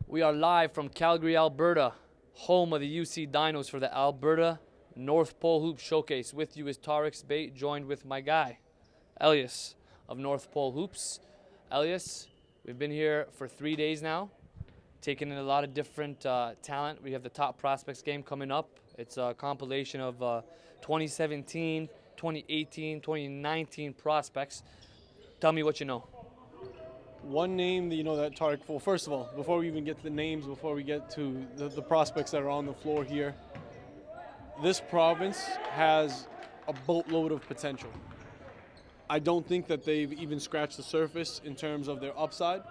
We are live from Calgary, Alberta, home of the UC Dinos for the Alberta North Pole Hoop Showcase. With you is Tarek Spate, joined with my guy, Elias of North Pole Hoops. Elias, we've been here for 3 days now, taking in a lot of different talent. We have the Top Prospects game coming up. It's a compilation of 2017, 2018, 2019 prospects. Tell me what you know. One name that that Tarek, well, first of all, before we even get to the names, before we get to the prospects that are on the floor here, this province has a boatload of potential. I don't think that they've even scratched the surface in terms of their upside.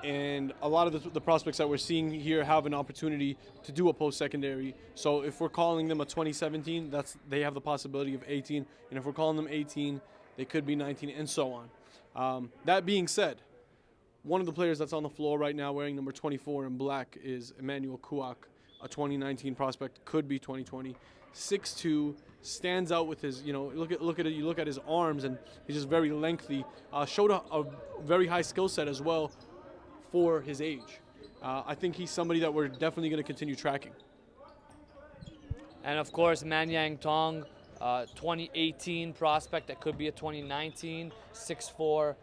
And a lot of the prospects that we're seeing here have an opportunity to do a post-secondary. So if we're calling them a 2017, they have the possibility of 18. And if we're calling them 18, they could be 19, and so on. That being said, one of the players that's on the floor right now wearing number 24 in black is Emmanuel Kuak, a 2019 prospect, could be 2020. 6'2", stands out with his, look at it. You look at his arms, and he's just very lengthy. Showed a very high skill set as well for his age. I think he's somebody that we're definitely going to continue tracking. And of course, Manyang Tong, 2018 prospect that could be a 2019, 6'4"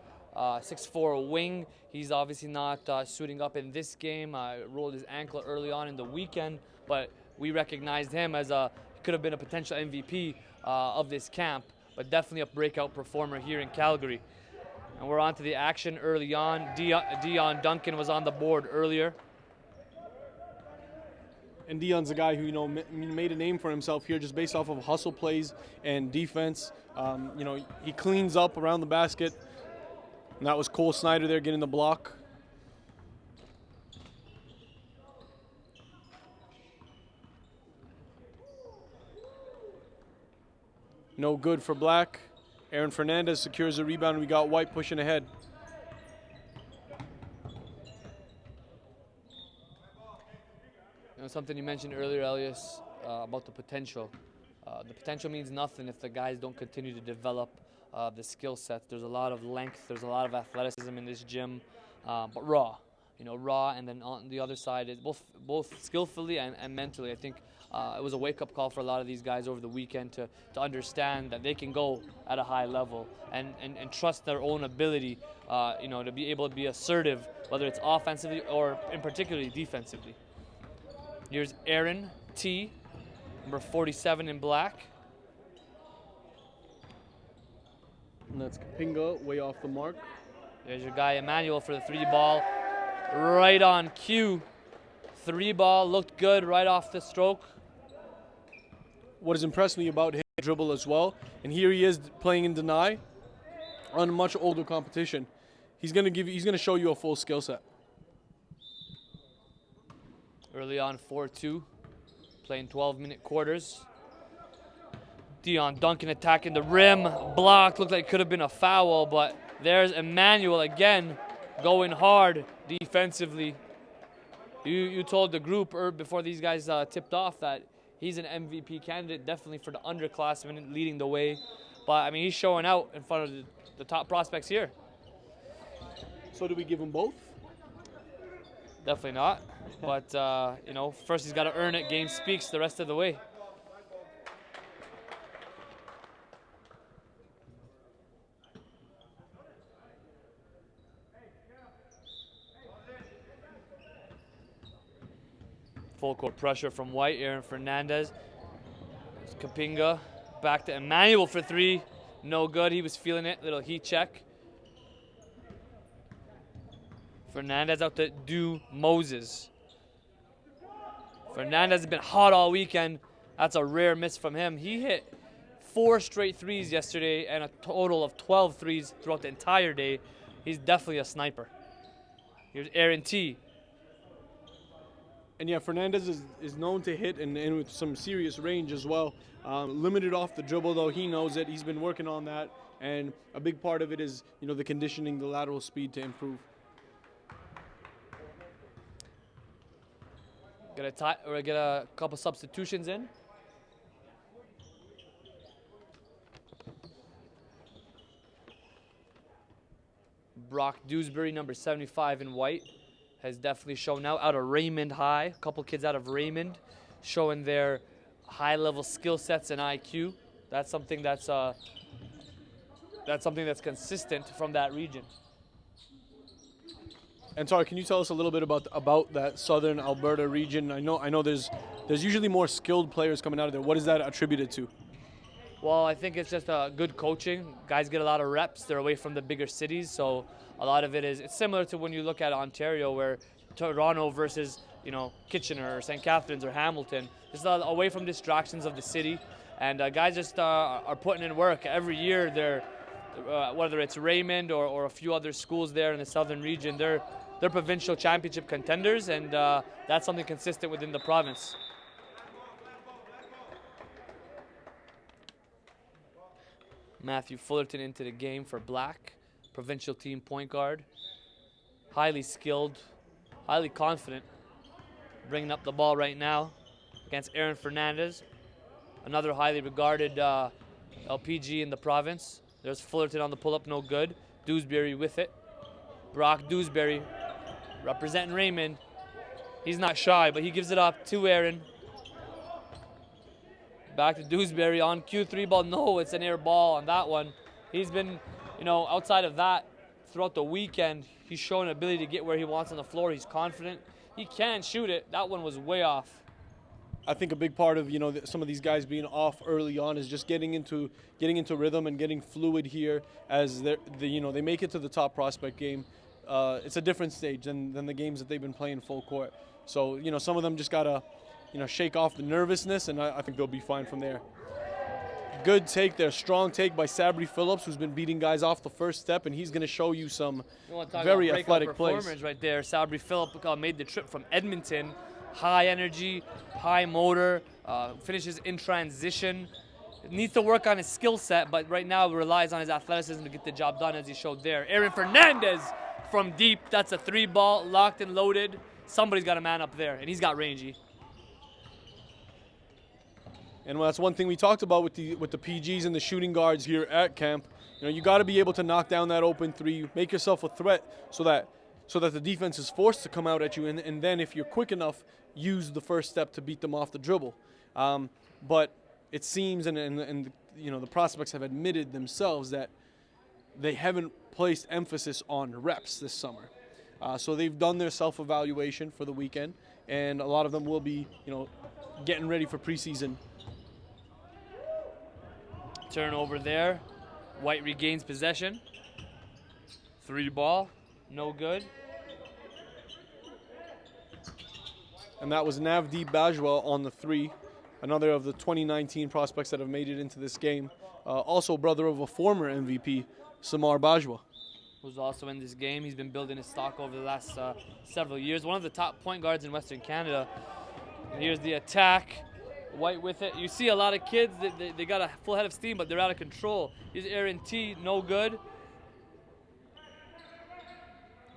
wing. He's obviously not suiting up in this game. Rolled his ankle early on in the weekend, but we recognized him as could have been a potential MVP of this camp, but definitely a breakout performer here in Calgary. And we're on to the action early on. Dion Duncan was on the board earlier. And Dion's a guy who made a name for himself here just based off of hustle plays and defense. He cleans up around the basket. And that was Cole Snyder there getting the block. No good for Black. Aaron Fernandez secures the rebound. We got White pushing ahead. Something you mentioned earlier, Elias, about the potential. The potential means nothing if the guys don't continue to develop the skill sets. There's a lot of length, there's a lot of athleticism in this gym, but raw. And then on the other side is both skillfully and mentally. I think it was a wake-up call for a lot of these guys over the weekend to understand that they can go at a high level and trust their own ability, to be able to be assertive, whether it's offensively or in particularly defensively. Here's Aaron T, number 47 in black. And that's Kapinga, way off the mark. There's your guy Emmanuel for the 3-ball. Right on cue. 3-ball, looked good right off the stroke. What has impressed me about his dribble as well, and here he is playing in deny on a much older competition. He's gonna show you a full skill set. Early on, 4-2, playing 12-minute quarters. Dion Duncan attacking the rim, blocked, looked like it could have been a foul, but there's Emmanuel again going hard defensively. You told the group before these guys tipped off that he's an MVP candidate, definitely for the underclassmen leading the way. But, he's showing out in front of the top prospects here. So do we give him both? Definitely not. But, first he's got to earn it. Game speaks the rest of the way. Full court pressure from White. Aaron Fernandez. There's Kapinga. Back to Emmanuel for 3. No good. He was feeling it. Little heat check. Fernandez out to do Moses. Fernandez has been hot all weekend. That's a rare miss from him. He hit 4 straight threes yesterday and a total of 12 threes throughout the entire day. He's definitely a sniper. Here's Aaron T. And yeah, Fernandez is known to hit and with some serious range as well. Limited off the dribble, though. He knows it. He's been working on that. And a big part of it is, the conditioning, the lateral speed to improve. Get a couple substitutions in. Brock Dewsbury, number 75 in white, has definitely shown out of Raymond High. A couple kids out of Raymond showing their high-level skill sets and IQ. That's something that's consistent from that region. And Tariq, can you tell us a little bit about that southern Alberta region? I know there's usually more skilled players coming out of there. What is that attributed to? Well, I think it's just good coaching. Guys get a lot of reps. They're away from the bigger cities, so a lot of it's similar to when you look at Ontario, where Toronto versus Kitchener or St. Catharines or Hamilton. Just away from distractions of the city, and guys just are putting in work every year. They're whether it's Raymond or a few other schools there in the southern region, they're provincial championship contenders, and that's something consistent within the province. Matthew Fullerton into the game for Black, provincial team point guard. Highly skilled, highly confident. Bringing up the ball right now against Aaron Fernandez, another highly regarded LPG in the province. There's Fullerton on the pull-up, no good. Dewsbury with it. Brock Dewsbury representing Raymond. He's not shy, but he gives it up to Aaron. Back to Dewsbury on Q3 ball. No, it's an air ball on that one. He's been, outside of that, throughout the weekend, he's shown an ability to get where he wants on the floor. He's confident. He can shoot it. That one was way off. I think a big part of some of these guys being off early on is just getting into rhythm and getting fluid here as they make it to the top prospect game. It's a different stage than the games that they've been playing full court. So some of them just gotta shake off the nervousness, and I think they'll be fine from there. Good take there, strong take by Sabri Phillips, who's been beating guys off the first step, and he's going to show you some very athletic plays. Right there, Sabri Phillips made the trip from Edmonton. High energy, high motor, finishes in transition. Needs to work on his skill set, but right now relies on his athleticism to get the job done, as he showed there. Aaron Fernandez from deep. That's a 3-ball, locked and loaded. Somebody's got a man up there, and he's got rangy. And that's one thing we talked about with the PGs and the shooting guards here at camp. You got to be able to knock down that open three, make yourself a threat, so that the defense is forced to come out at you, and then if you're quick enough, use the first step to beat them off the dribble. But it seems, and the prospects have admitted themselves that they haven't placed emphasis on reps this summer. So they've done their self-evaluation for the weekend, and a lot of them will be, getting ready for preseason. Turnover there. White regains possession. 3-ball, no good. And that was Navdeep Bajwa on the 3, another of the 2019 prospects that have made it into this game. Also brother of a former MVP, Samar Bajwa. Who's also in this game. He's been building his stock over the last several years. One of the top point guards in Western Canada. And here's the attack. White with it. You see a lot of kids, they got a full head of steam, but they're out of control. Here's Aaron T, no good.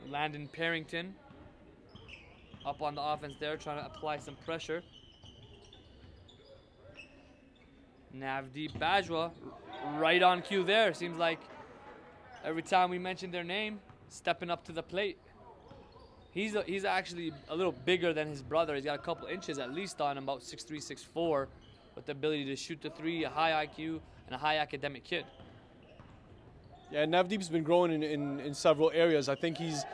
Landon Parrington up on the offense there, trying to apply some pressure. Navdeep Bajwa right on cue there. Seems like every time we mention their name, stepping up to the plate. He's actually a little bigger than his brother. He's got a couple inches at least on him, about 6'3", 6'4", with the ability to shoot the three, a high IQ, and a high academic kid. Yeah, Navdeep's been growing in several areas. I think his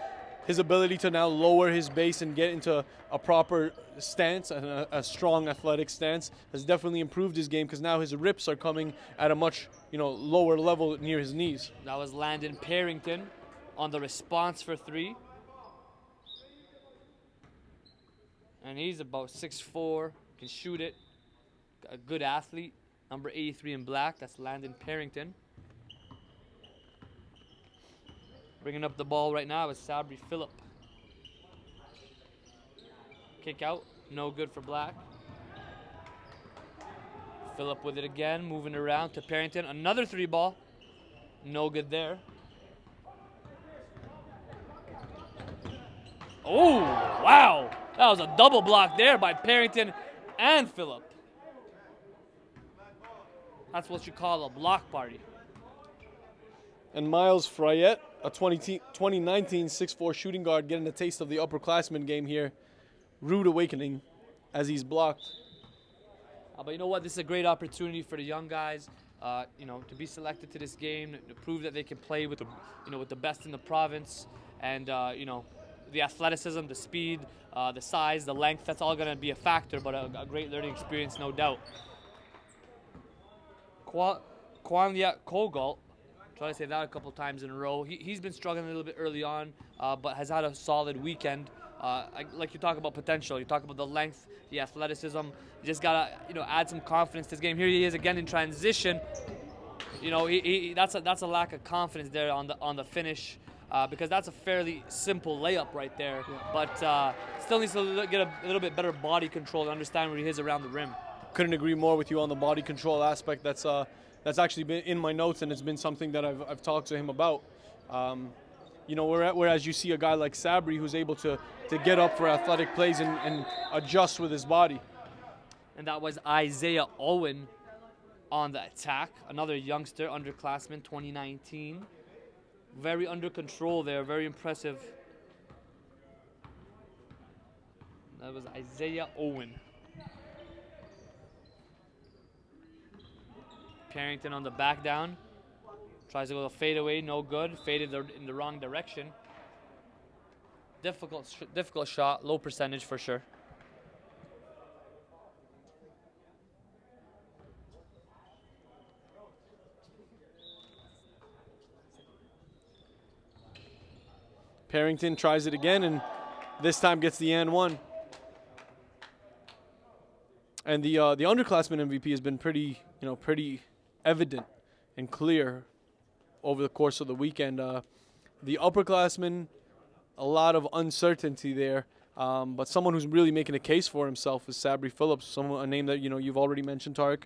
ability to now lower his base and get into a proper stance and a strong athletic stance has definitely improved his game, because now his rips are coming at a much lower level near his knees. That was Landon Parrington on the response for 3. And he's about 6'4", can shoot it. A good athlete. Number 83 in black, that's Landon Parrington. Bringing up the ball right now is Sabri Phillip. Kick out, no good for black. Phillip with it again, moving around to Parrington. Another 3-ball, no good there. Oh, wow. That was a double block there by Parrington and Phillip. That's what you call a block party. And Miles Fryette, a 2019 6'4 shooting guard, getting a taste of the upperclassmen game here. Rude awakening as he's blocked. But you know what? This is a great opportunity for the young guys, to be selected to this game, to prove that they can play with the best in the province, and the athleticism, the speed, the size, the length. That's all going to be a factor, but a great learning experience, no doubt. Kwanliat Kogalt, try to say that a couple times in a row. He's been struggling a little bit early on, but has had a solid weekend. Like you talk about potential, you talk about the length, the athleticism. You just gotta add some confidence to this game. Here he is again in transition. That's a lack of confidence there on the finish, because that's a fairly simple layup right there. Yeah. But still needs to get a little bit better body control to understand where he is around the rim. Couldn't agree more with you on the body control aspect. That's actually been in my notes, and it's been something that I've talked to him about. Whereas you see a guy like Sabri who's able to get up for athletic plays and adjust with his body. And that was Isaiah Owen on the attack, another youngster, underclassman, 2019. Very under control there, very impressive. That was Isaiah Owen. Parrington on the back down. Tries to go the fadeaway, no good. Faded in the wrong direction. Difficult shot, low percentage for sure. Parrington tries it again, and this time gets the and one. And the underclassman MVP has been pretty evident and clear over the course of the weekend. The upperclassmen, a lot of uncertainty there, but someone who's really making a case for himself is Sabri Phillips, a name that you've already mentioned, Tarek.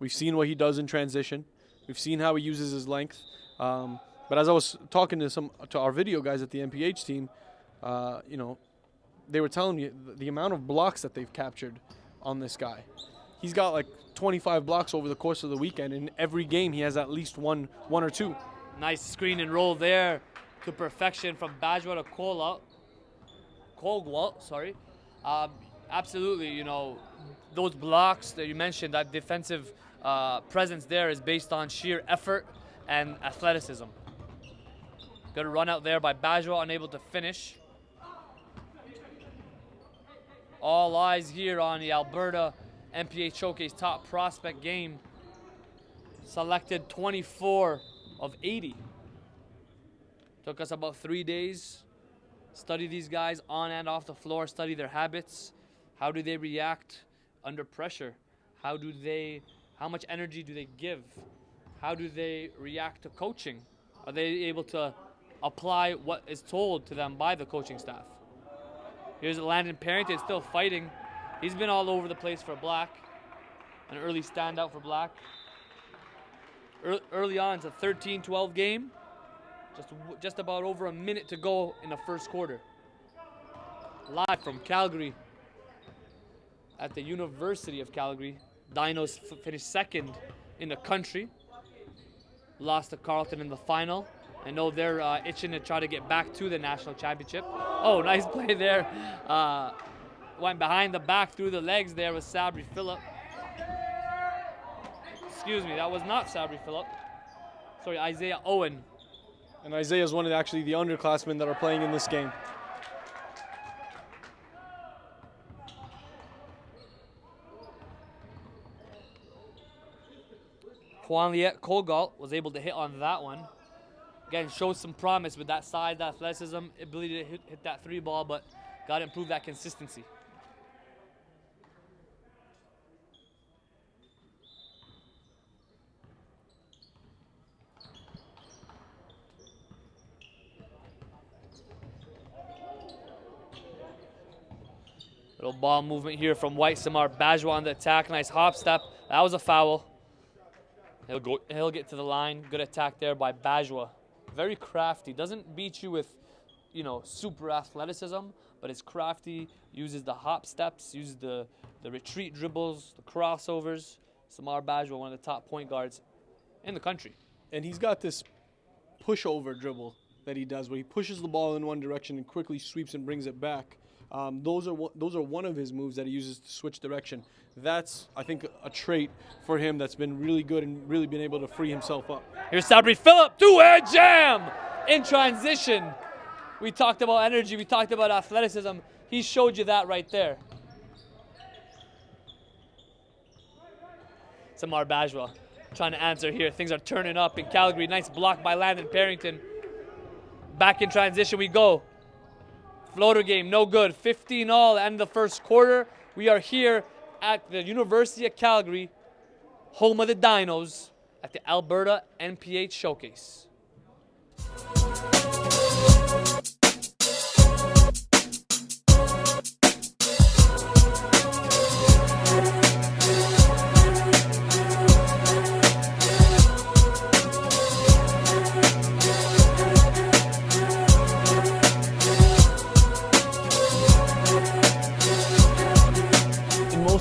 We've seen what he does in transition. We've seen how he uses his length. But as I was talking to our video guys at the MPH team, they were telling me the amount of blocks that they've captured on this guy. He's got like 25 blocks over the course of the weekend. In every game, he has at least one or two. Nice screen and roll there to perfection from Bajwa to Kogwalt, sorry. Absolutely, those blocks that you mentioned, that defensive presence there is based on sheer effort and athleticism. Good run out there by Bajwa, unable to finish. All eyes here on the Alberta MPH Showcase Top Prospect game. Selected 24 of 80. Took us about 3 days. Study these guys on and off the floor, study their habits. How do they react under pressure? How much energy do they give? How do they react to coaching? Are they able to apply what is told to them by the coaching staff? Here's Landon Parrington still fighting. He's been all over the place for Black. An early standout for Black. Early on, it's a 13-12 game. Just about over a minute to go in the first quarter. Live from Calgary at the University of Calgary. Dinos finished second in the country. Lost to Carleton in the final. I know they're itching to try to get back to the national championship. Oh, nice play there. Went behind the back through the legs there with Sabri Phillip. Excuse me, that was not Sabri Phillip. Sorry, Isaiah Owen. And Isaiah is one of the underclassmen that are playing in this game. Kwanliat Kogalt was able to hit on that one. Again, showed some promise with that size, that athleticism, ability to hit that three ball, but got to improve that consistency. Little ball movement here from White Samar Bajwa on the attack. Nice hop step. That was a foul. He'll get to the line. Good attack there by Bajwa. Very crafty. Doesn't beat you with, super athleticism, but is crafty. Uses the hop steps. Uses the retreat dribbles, the crossovers. Samar Bajwa, one of the top point guards in the country. And he's got this pushover dribble that he does, where he pushes the ball in one direction and quickly sweeps and brings it back. Those are one of his moves that he uses to switch direction. That's, I think, a trait for him that's been really good and really been able to free himself up. Here's Sabri Phillip, two-hand jam in transition. We talked about energy, we talked about athleticism. He showed you that right there. Samar Bajwa trying to answer here. Things are turning up in Calgary. Nice block by Landon Parrington. Back in transition we go. Floater game, no good. 15-all, end of the first quarter. We are here at the University of Calgary, home of the Dinos, at the Alberta NPH Showcase.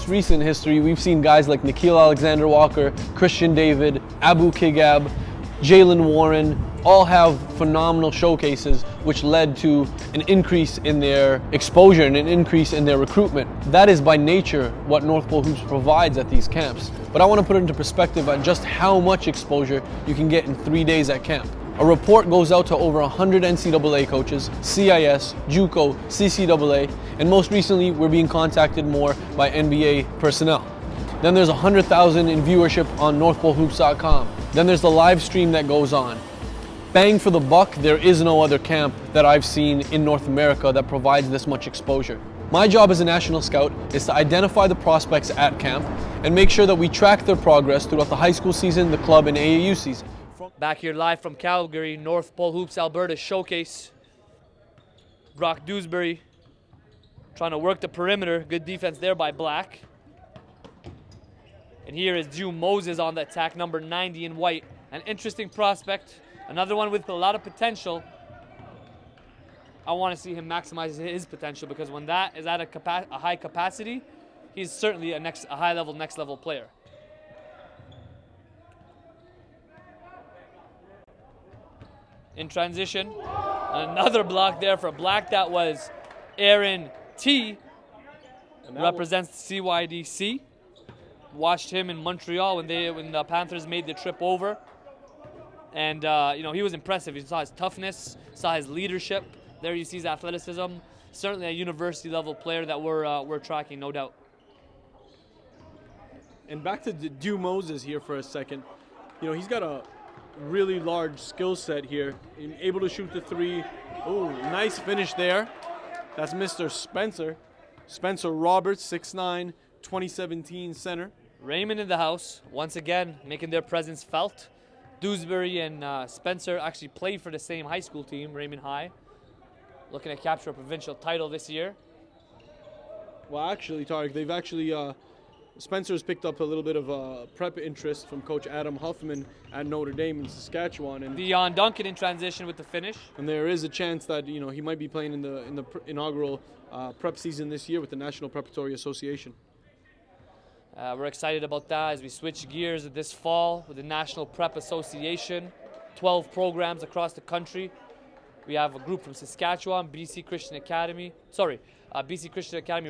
Recent history, we've seen guys like Nikhil Alexander-Walker, Christian David, Abu Kigab, Jalen Warren, all have phenomenal showcases which led to an increase in their exposure and an increase in their recruitment. That is by nature what North Pole Hoops provides at these camps. But I want to put it into perspective on just how much exposure you can get in 3 days at camp. A report goes out to over 100 NCAA coaches, CIS, JUCO, CCAA, and most recently we're being contacted more by NBA personnel. Then there's 100,000 in viewership on NorthPoleHoops.com. Then there's the live stream that goes on. Bang for the buck, there is no other camp that I've seen in North America that provides this much exposure. My job as a national scout is to identify the prospects at camp and make sure that we track their progress throughout the high school season, the club, and AAU season. Back here live from Calgary, North Pole Hoops Alberta Showcase. Brock Dewsbury trying to work the perimeter. Good defense there by Black. And here is Drew Moses on the attack, number 90 in white. An interesting prospect. Another one with a lot of potential. I want to see him maximize his potential because when that is at a high capacity, he's certainly a high-level, next-level player. In transition, another block there for Black. That was Aaron T. Represents CYDC. Watched him in Montreal when the Panthers made the trip over, and he was impressive. You saw his toughness, saw his leadership. There you see his athleticism. Certainly a university level player that we're tracking, no doubt. And back to Dew Moses here for a second. He's got a really large skill set here. Able to shoot the three. Oh, nice finish there. That's Mr. Spencer. Spencer Roberts, 6'9", 2017 center. Raymond in the house, once again, making their presence felt. Dewsbury and Spencer actually played for the same high school team, Raymond High. Looking to capture a provincial title this year. Well, actually, Tarek, they've actually, Spencer's picked up a little bit of prep interest from Coach Adam Huffman at Notre Dame in Saskatchewan. And Dion Duncan in transition with the finish. And there is a chance that, he might be playing in the inaugural prep season this year with the National Preparatory Association. We're excited about that as we switch gears this fall with the National Prep Association. 12 programs across the country. We have a group from Saskatchewan, BC Christian Academy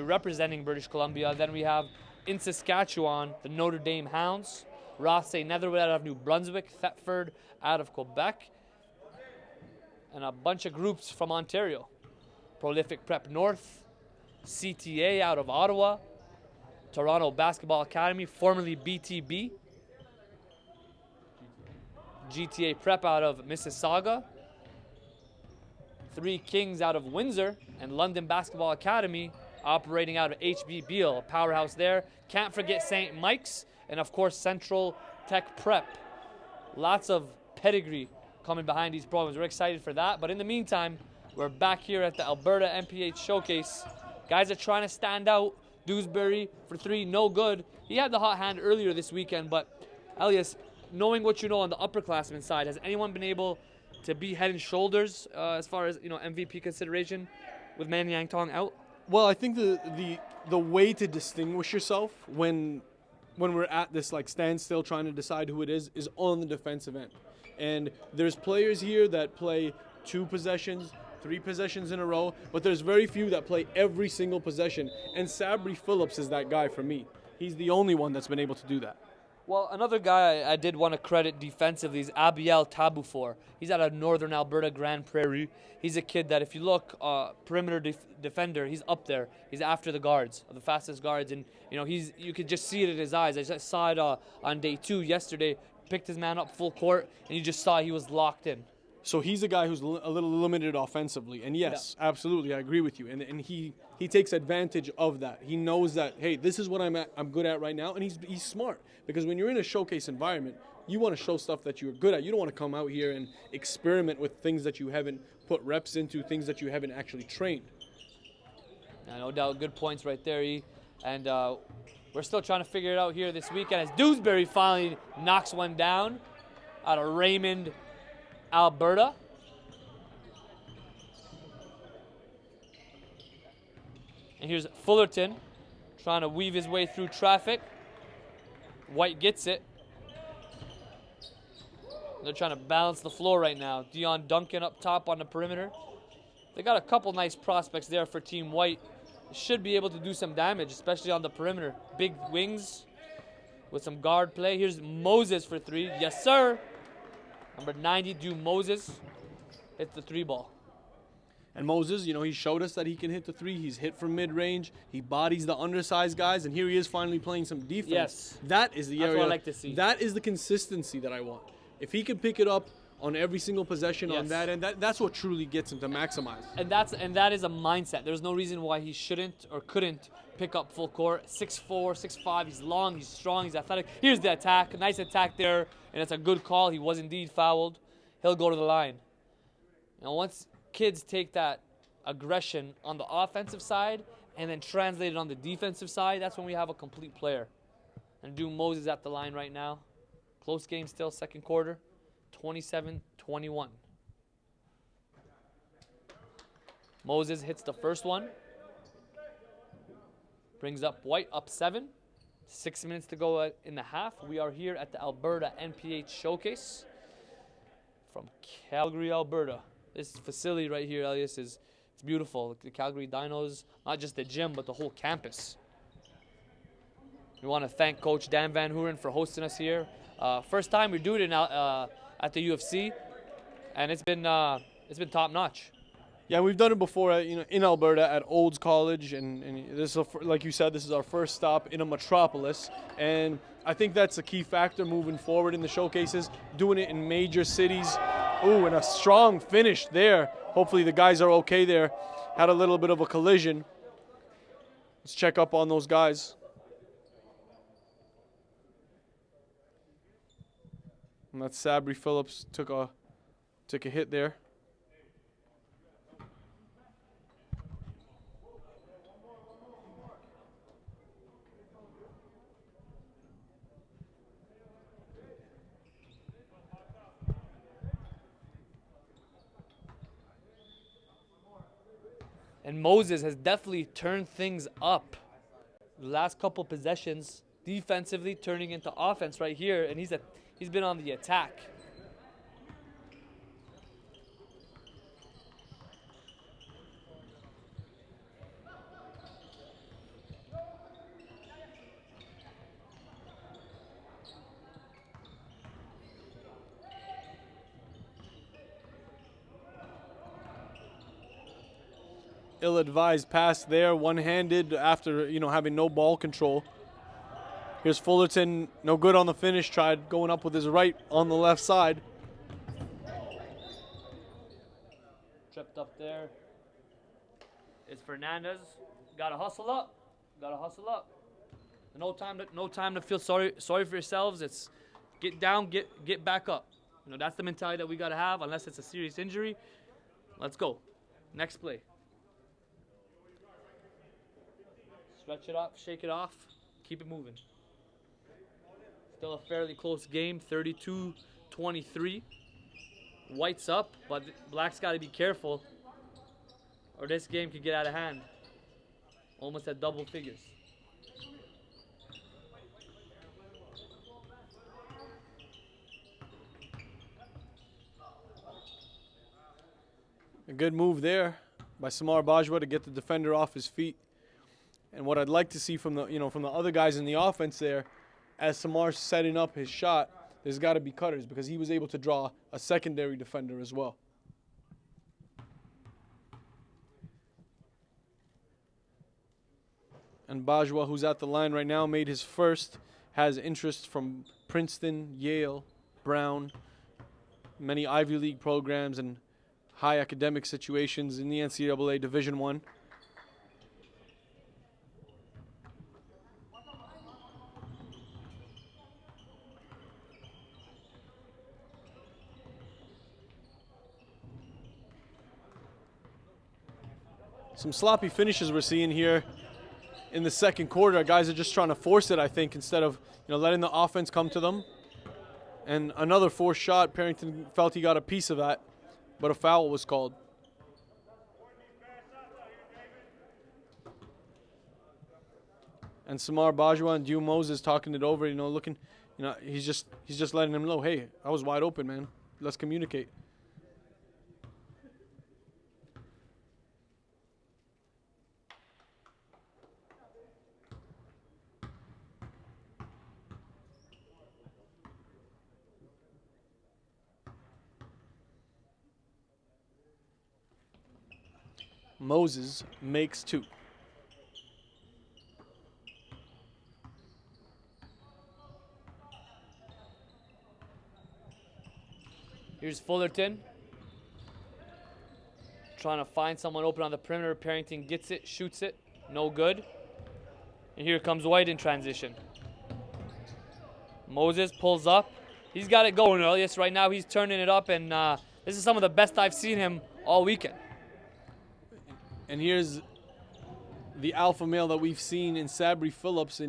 representing British Columbia. Then we have in Saskatchewan, the Notre Dame Hounds, Ross St. Netherwood out of New Brunswick, Thetford out of Quebec, and a bunch of groups from Ontario. Prolific Prep North, CTA out of Ottawa, Toronto Basketball Academy, formerly BTB, GTA Prep out of Mississauga, Three Kings out of Windsor, and London Basketball Academy operating out of HB Beale, a powerhouse there. Can't forget St. Mike's, and of course Central Tech Prep. Lots of pedigree coming behind these programs. We're excited for that. But in the meantime, we're back here at the Alberta NPH Showcase. Guys are trying to stand out. Dewsbury for three, no good. He had the hot hand earlier this weekend, but Elias, knowing what you know on the upperclassmen side, has anyone been able to be head and shoulders as far as MVP consideration with Man Yang Tong out? Well, I think the way to distinguish yourself when when we're at this like standstill trying to decide who it is on the defensive end. And there's players here that play 2 possessions, 3 possessions in a row, but there's very few that play every single possession. And Sabri Phillips is that guy for me. He's the only one that's been able to do that. Well, another guy I did want to credit defensively is Abiel Tabufor. He's out of northern Alberta, Grand Prairie. He's a kid that, if you look, perimeter defender, he's up there. He's after the guards, the fastest guards, and you could just see it in his eyes. I just saw it on day 2 yesterday. Picked his man up full court, and you just saw he was locked in. So he's a guy who's a little limited offensively, and yes, absolutely, I agree with you. And he takes advantage of that. He knows that, hey, this is what I'm good at right now, and he's smart, because when you're in a showcase environment, you want to show stuff that you're good at. You don't want to come out here and experiment with things that you haven't put reps into, things that you haven't actually trained. Yeah, no doubt, good points right there, E. And we're still trying to figure it out here this weekend as Dewsbury finally knocks one down out of Raymond, Alberta. And here's Fullerton trying to weave his way through traffic. White gets it. They're trying to balance the floor right now. Dion Duncan up top on the perimeter. They got a couple nice prospects there for Team White. Should be able to do some damage, especially on the perimeter. Big wings with some guard play. Here's Moses for 3. Yes, sir. Number 90, Dew Moses, hits the 3 ball. And Moses, he showed us that he can hit the 3. He's hit from mid-range. He bodies the undersized guys, and here he is finally playing some defense. Yes. That is the area. That's what I like to see. That is the consistency that I want. If he can pick it up on every single possession on that end, that's what truly gets him to maximize. And that is a mindset. There's no reason why he shouldn't or couldn't pick up full court. 6'4", 6'5", he's long, he's strong, he's athletic. Here's the attack. Nice attack there, and it's a good call. He was indeed fouled. He'll go to the line. Once kids take that aggression on the offensive side and then translate it on the defensive side, that's when we have a complete player. And Dew Moses at the line right now. Close game still, second quarter, 27-21. Moses hits the first one. Brings up White, up 7. 6 minutes to go in the half. We are here at the Alberta NPH Showcase from Calgary, Alberta. This facility right here, Elias, it's beautiful. The Calgary Dinos, not just the gym, but the whole campus. We want to thank Coach Dan Van Hoeren for hosting us here. First time we're doing it now at the UFC, and it's been top notch. Yeah, we've done it before, in Alberta at Olds College, and this is like you said, this is our first stop in a metropolis, and I think that's a key factor moving forward in the showcases. Doing it in major cities. Ooh, and a strong finish there. Hopefully the guys are okay there. Had a little bit of a collision. Let's check up on those guys. And that's Sabri Phillips took a hit there. And Moses has definitely turned things up. The last couple possessions, defensively turning into offense right here, and he's been on the attack. Ill-advised pass there, one-handed after having no ball control. Here's Fullerton, no good on the finish, tried going up with his right on the left side. Tripped up there. It's Fernandez. Gotta hustle up. Gotta hustle up. No time to feel sorry for yourselves. It's get down, get back up. That's the mentality that we gotta have, unless it's a serious injury. Let's go. Next play. Stretch it up, shake it off, keep it moving. Still a fairly close game, 32-23. White's up, but Black's got to be careful, or this game could get out of hand. Almost at double figures. A good move there by Samar Bajwa to get the defender off his feet. And what I'd like to see from the other guys in the offense there, as Samar's setting up his shot, there's got to be cutters because he was able to draw a secondary defender as well. And Bajwa, who's at the line right now, made his first, has interest from Princeton, Yale, Brown, many Ivy League programs and high academic situations in the NCAA Division I. Some sloppy finishes we're seeing here in the second quarter. Guys are just trying to force it, I think, instead of letting the offense come to them. And another forced shot. Parrington felt he got a piece of that, but a foul was called. And Samar Bajwa and Dew Moses talking it over, looking, he's just letting them know, hey, I was wide open, man. Let's communicate. Moses makes two. Here's Fullerton. Trying to find someone open on the perimeter. Parrington gets it, shoots it. No good. And here comes White in transition. Moses pulls up. He's got it going, Elias. Right now he's turning it up, and this is some of the best I've seen him all weekend. And here's the alpha male that we've seen in Sabri Phillips.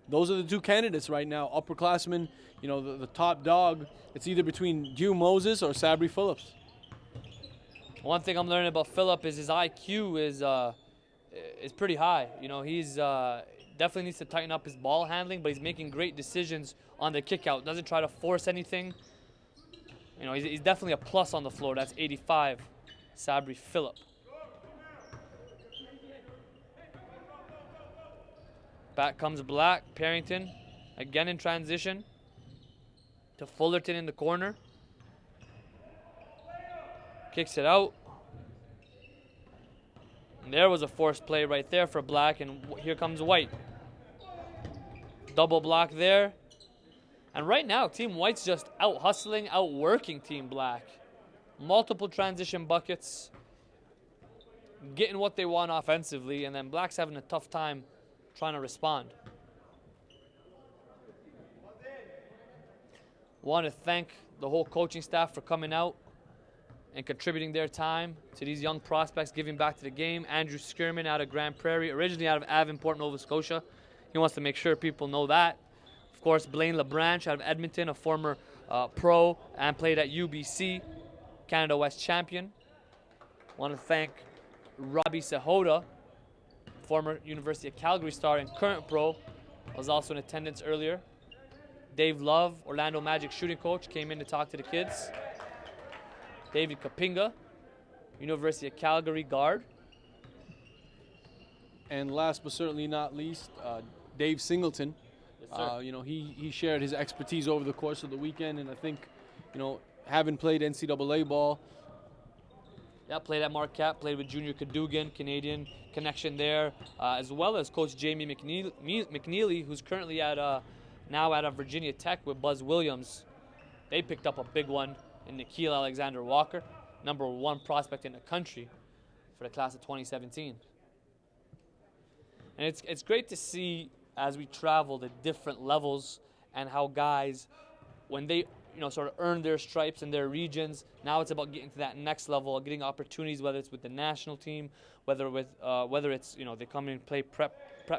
Those are the two candidates right now. Upperclassmen, the top dog. It's either between Dew Moses or Sabri Phillips. One thing I'm learning about Phillip is his IQ is pretty high. He's definitely needs to tighten up his ball handling, but he's making great decisions on the kick out. Doesn't try to force anything. He's definitely a plus on the floor. That's 85, Sabri Phillip. Back comes Black. Parrington again in transition to Fullerton in the corner. Kicks it out. And there was a forced play right there for Black, and here comes White. Double block there. And right now, Team White's just out hustling, out working Team Black. Multiple transition buckets, getting what they want offensively, and then Black's having a tough time trying to respond. Want to thank the whole coaching staff for coming out and contributing their time to these young prospects, giving back to the game. Andrew Skirman out of Grand Prairie, originally out of Avonport, Nova Scotia. He wants to make sure people know that. Of course, Blaine LeBranche out of Edmonton, a former pro and played at UBC, Canada West champion. Want to thank Robbie Sehota, former University of Calgary star and current pro, was also in attendance earlier. Dave Love, Orlando Magic shooting coach, came in to talk to the kids. David Kapinga, University of Calgary guard. And last but certainly not least, Dave Singleton. Yes, sir. He shared his expertise over the course of the weekend, and I think, having played NCAA ball. Yeah, played at Marquette, played with Junior Cadogan, Canadian connection there, as well as Coach Jamie McNeely, who's currently now at Virginia Tech with Buzz Williams. They picked up a big one in Nikhil Alexander Walker, #1 prospect in the country for the class of 2017. And it's great to see as we travel the different levels and how guys, when they sort of earn their stripes in their regions, now it's about getting to that next level, getting opportunities, whether it's with the national team, whether it's they come in and play prep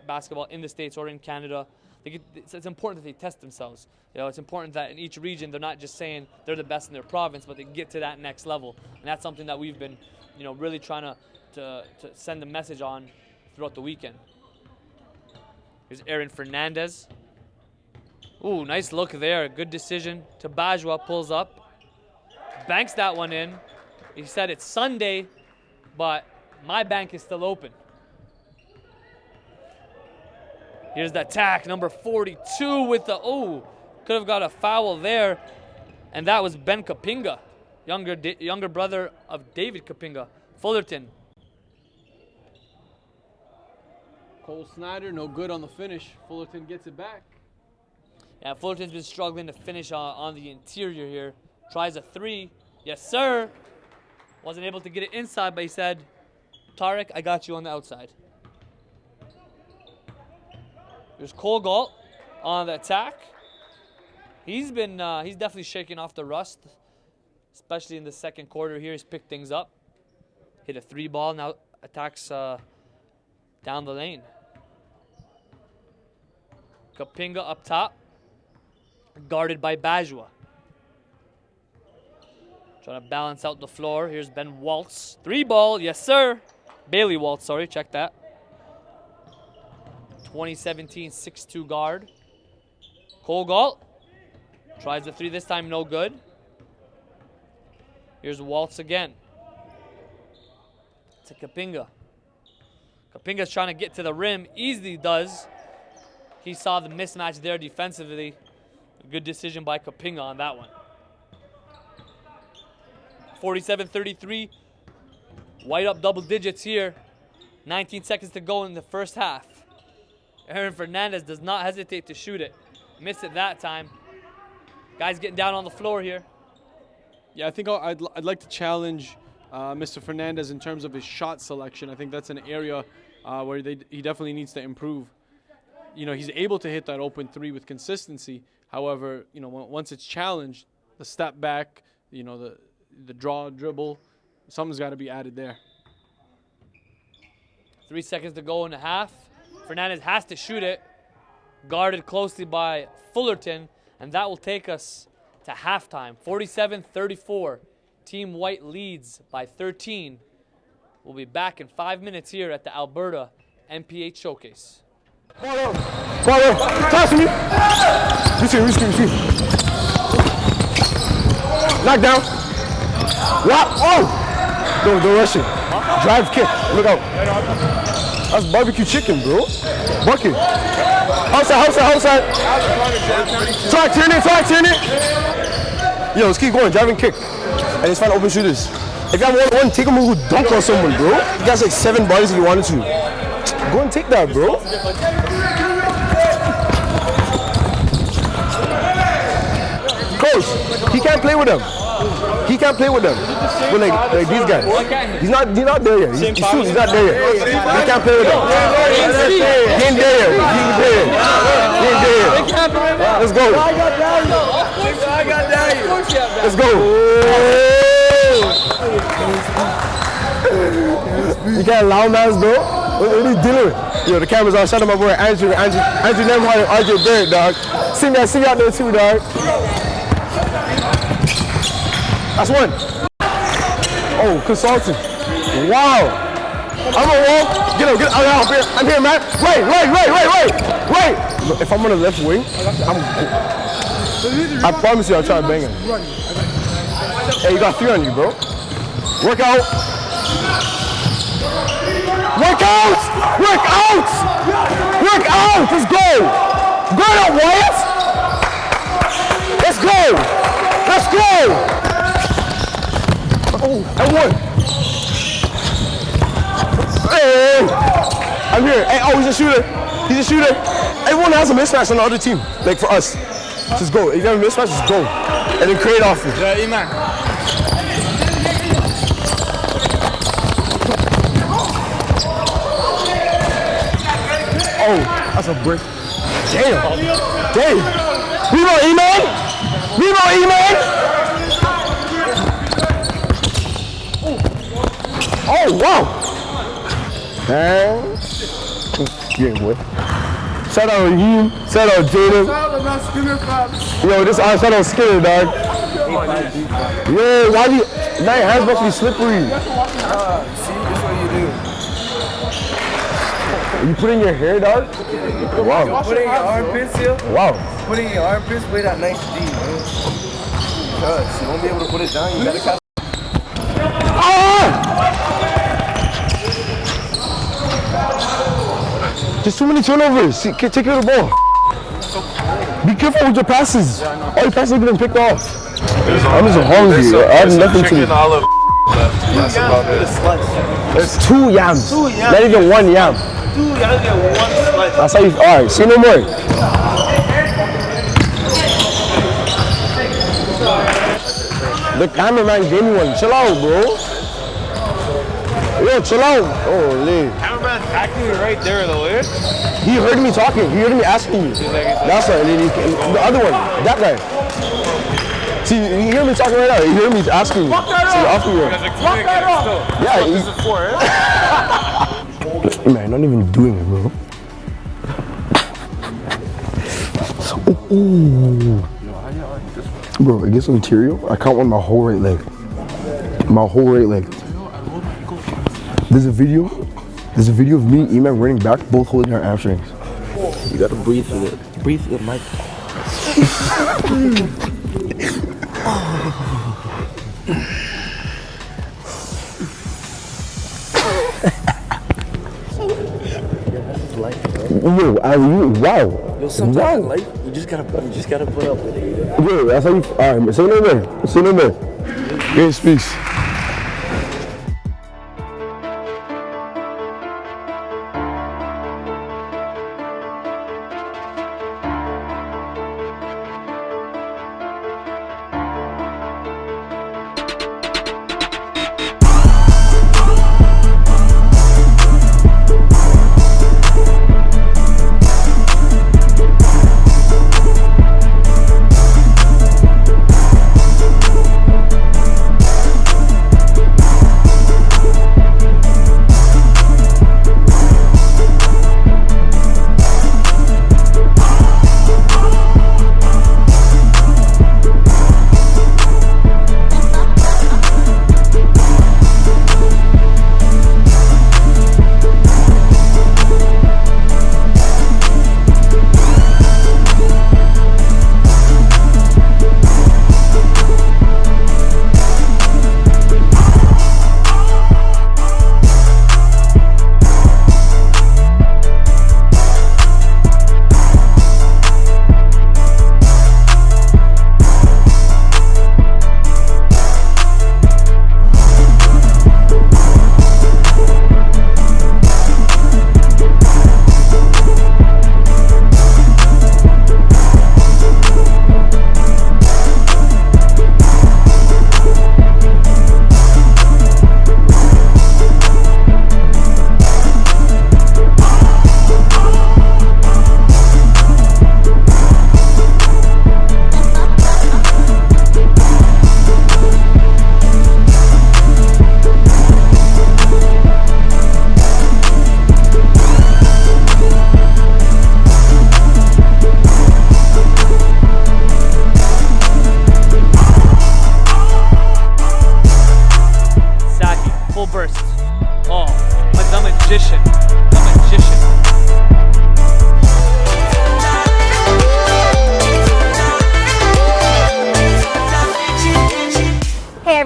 basketball in the States or in Canada. It's important that they test themselves. It's important that in each region they're not just saying they're the best in their province, but they get to that next level. And that's something that we've been, really trying to send a message on throughout the weekend. Here's Aaron Fernandez. Ooh, nice look there. Good decision. Tabajwa pulls up, banks that one in. He said it's Sunday, but my bank is still open. Here's the attack, number 42 with the, could have got a foul there. And that was Ben Kapinga, younger brother of David Kapinga, Fullerton. Cole Snyder, no good on the finish. Fullerton gets it back. Yeah, Fullerton's been struggling to finish on the interior here. Tries a 3. Yes, sir. Wasn't able to get it inside, but he said, Tarek, I got you on the outside. There's Cole Galt on the attack. He's definitely shaking off the rust, especially in the second quarter here. He's picked things up. Hit a 3 ball, now attacks down the lane. Kapinga up top, guarded by Bajwa. Trying to balance out the floor. Here's Ben Waltz. 3 ball, yes sir. Bailey Waltz, sorry, check that. 2017 6'2" guard. Cole Galt tries the 3 this time, no good. Here's Waltz again. To Kapinga. Kapinga's trying to get to the rim. Easily does. He saw the mismatch there defensively. A good decision by Kapinga on that one. 47-33. White up double digits here. 19 seconds to go in the first half. Aaron Fernandez does not hesitate to shoot it. Missed it that time. Guys getting down on the floor here. Yeah, I think I'd like to challenge Mr. Fernandez in terms of his shot selection. I think that's an area where he definitely needs to improve. You know, he's able to hit that open 3 with consistency. However, you know, once it's challenged, the step back, you know, the draw, dribble, something's got to be added there. 3 seconds to go in the half. Fernandez has to shoot it, guarded closely by Fullerton, and that will take us to halftime. 47-34. Team White leads by 13. We'll be back in 5 minutes here at the Alberta MPH Showcase. Follow. Toss me. You see. Knock down. What? Oh! Don't rush it. Drive kick. Look out. That's barbecue chicken, bro. Bucket. Outside. Try turn it. Yo, let's keep going. Driving kick. And let's find open shooters. If you have one, take a move who dunk on someone, bro. You guys like 7 bodies if you wanted to. Go and take that, bro. Coach, he can't play with them. But like these guys. He's not there yet. He's not there yet. He can't play with them. He ain't there yet. Let's go. Let's go. You can't allow mans, bro. What are you dealing with? Yo, the camera's on. Shout out my boy Andrew Nemhard and RJ Barrett, dog. See me out there too, dog. That's one. Oh, consultant. Wow. I'm on wall. Get out here. I'm here, man. Wait. Look, if I'm on the left wing, I promise you I'll try to bang him. Hey, you got 3 on you, bro. Work out. Let's go. Go up, Wyatt. Let's go. Oh, I won. Hey, I'm here. Hey, he's a shooter. Everyone has a mismatch on the other team. Like for us. Just go. If you have a mismatch, just go. And then create off it. Yeah, man. Oh, that's a brick. Damn. Remo, E-Man. Oh, wow. Yeah, boy. Shout out Raheem. Shout out Jaden. Yo, shout out Skinner, dog. Yo, why now your hands must be slippery. See, that's what you do. You put in your hair, dog? Wow. Put in your armpits here. Wow. Put in your armpits, play that nice D, man. Because you won't be able to put it down. You gotta catch. Just too many turnovers. See, take care of the ball. Be careful with your passes. All your passes are getting picked off. I'm just hungry. I have nothing to eat. That's about it. There's 2 yams. Not even 1 yam. 2 yams and 1 slice. That's how you. Alright, say no more. The cameraman gave me one. Chill out, bro. Yo, chill out. Holy. Cameraman's acting right there though, eh? He heard me talking. He heard me asking you. That's right. And then the other one, that guy. See, you hear me talking right now. You hear me asking you. Fuck that off. Yeah. This is for it. Man, not even doing it, bro. Ooh. Bro, it gets some material. I can't want my whole right leg. My whole right leg. There's a video of me and Eman running back, both holding our hamstrings. You gotta breathe through it. Breathe through the mic. Yo, wow. Yo, sometimes in life, you just gotta put up with it. Yo, that's how you. Alright, say no more. Say no more. Yes, peace.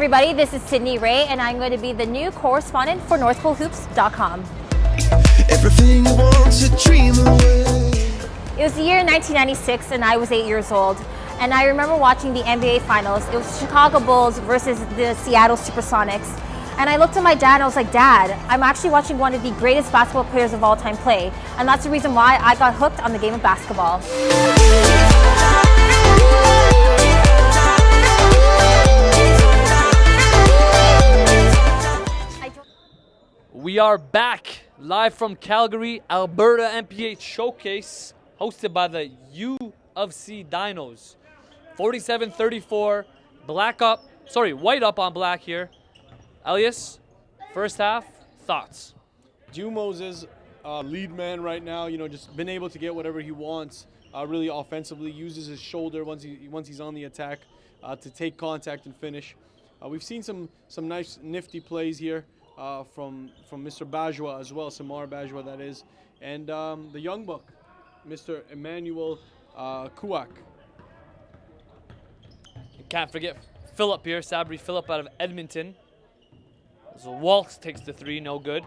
everybody, this is Sydney Ray, and I'm going to be the new correspondent for NorthPoleHoops.com. Everything you want to dream away. It was the year 1996, and I was 8 years old. And I remember watching the NBA Finals. It was Chicago Bulls versus the Seattle Supersonics. And I looked at my dad and I was like, Dad, I'm actually watching one of the greatest basketball players of all time play. And that's the reason why I got hooked on the game of basketball. We are back live from Calgary, Alberta MPH Showcase, hosted by the U of C Dinos. 47-34, white up on black here. Elias, first half, thoughts? Dew Moses, lead man right now, just been able to get whatever he wants, really offensively, uses his shoulder once he's on the attack to take contact and finish. We've seen some nice nifty plays here from Mr. Bajwa as well, Samar Bajwa that is, and the young buck, Mr. Emmanuel Kuak. You can't forget Phillip here, Sabri Phillip out of Edmonton. So Waltz takes the three, no good.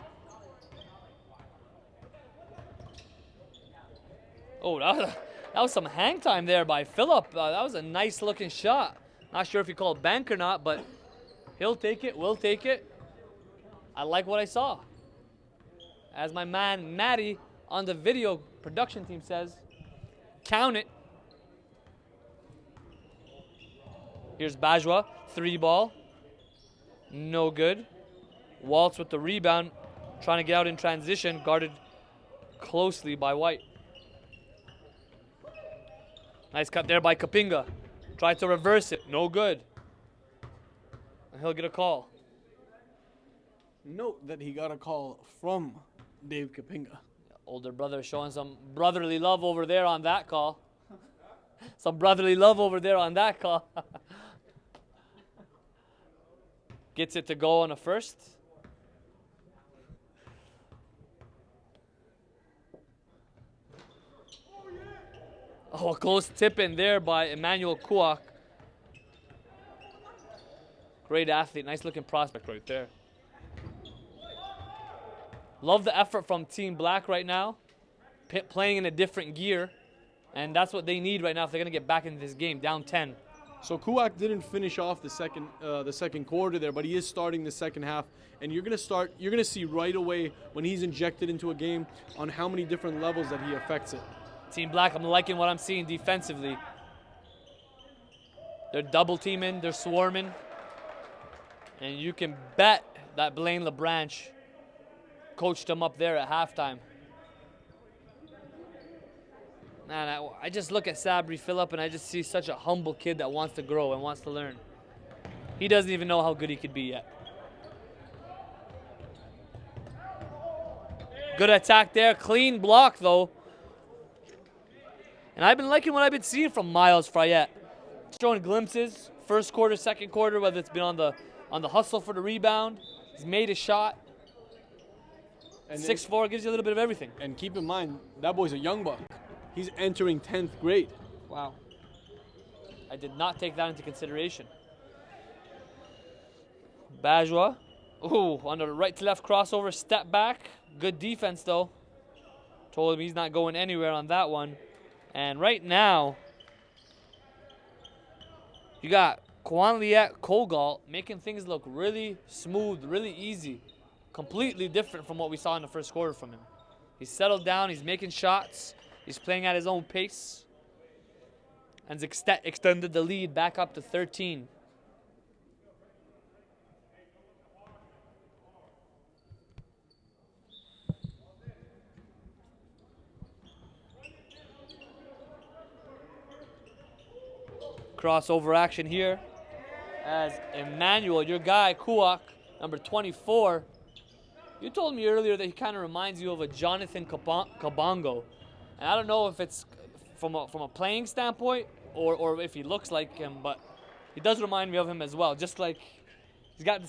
Oh, that was some hang time there by Phillip. That was a nice looking shot. Not sure if you call it bank or not, but he'll take it, we'll take it. I like what I saw. As my man Matty on the video production team says, count it. Here's Bajwa, 3-ball. No good. Waltz with the rebound, trying to get out in transition, guarded closely by White. Nice cut there by Kapinga. Tried to reverse it, no good. And he'll get a call. Note that he got a call from Dave Kapinga. Older brother showing some brotherly love over there on that call. Some brotherly love over there on that call. Gets it to go on a first. Oh, a close tip in there by Emmanuel Kuak. Great athlete, nice looking prospect right there. Love the effort from Team Black right now, playing in a different gear, and that's what they need right now if they're gonna get back into this game, down 10. So Kuak didn't finish off the second quarter there, but he is starting the second half, and you're gonna see right away when he's injected into a game on how many different levels that he affects it. Team Black, I'm liking what I'm seeing defensively. They're double teaming, they're swarming, and you can bet that Blaine LeBranche coached him up there at halftime. Man, I just look at Sabri Phillip and I just see such a humble kid that wants to grow and wants to learn. He doesn't even know how good he could be yet. Good attack there, clean block though. And I've been liking what I've been seeing from Miles Fryette. Showing glimpses, first quarter, second quarter, whether it's been on the hustle for the rebound. He's made a shot. And 6'4" gives you a little bit of everything. And keep in mind, that boy's a young buck. He's entering 10th grade. Wow. I did not take that into consideration. Bajwa. Ooh, on the right to left crossover, step back. Good defense though. Told him he's not going anywhere on that one. And right now, you got Kwanliet Kogalt making things look really smooth, really easy. Completely different from what we saw in the first quarter from him. He's settled down, he's making shots, he's playing at his own pace, and extended the lead back up to 13. Crossover action here as Emmanuel, your guy, Kuak, number 24. You told me earlier that he kind of reminds you of a Jonathan Kabongo. And I don't know if it's from a playing standpoint or if he looks like him, but he does remind me of him as well. Just like he's got a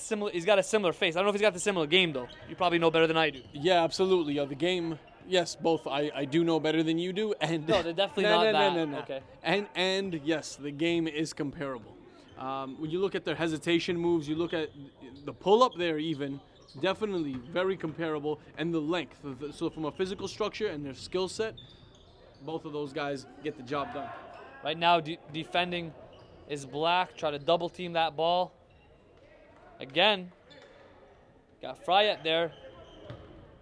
similar face. I don't know if he's got the similar game though. You probably know better than I do. Yeah, absolutely. The game. Yes, both I do know better than you do, and no, they're definitely not that. No. Okay. And yes, the game is comparable. When you look at their hesitation moves, you look at the pull up there, even definitely very comparable, and the length. So from a physical structure and their skill set, both of those guys get the job done. Right now, defending is Black. Try to double team that ball. Again, got Fryette there.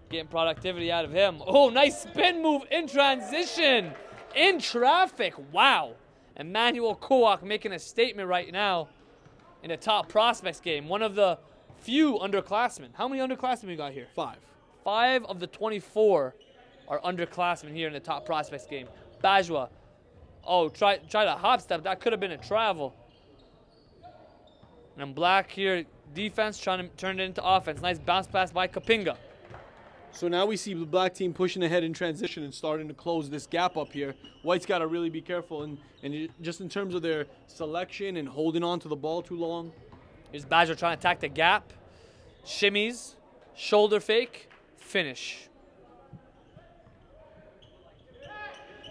Getting productivity out of him. Oh, nice spin move in transition. In traffic. Wow. Emmanuel Kuak making a statement right now in the top prospects game. One of the few underclassmen. How many underclassmen we got here? 5. 5 of the 24 are underclassmen here in the top prospects game. Bajwa. Oh, try to hop step. That could have been a travel. And Black here, defense, trying to turn it into offense. Nice bounce pass by Kapinga. So now we see the Black team pushing ahead in transition and starting to close this gap up here. White's got to really be careful, and just in terms of their selection and holding on to the ball too long. Here's Badger trying to attack the gap. Shimmies, shoulder fake, finish.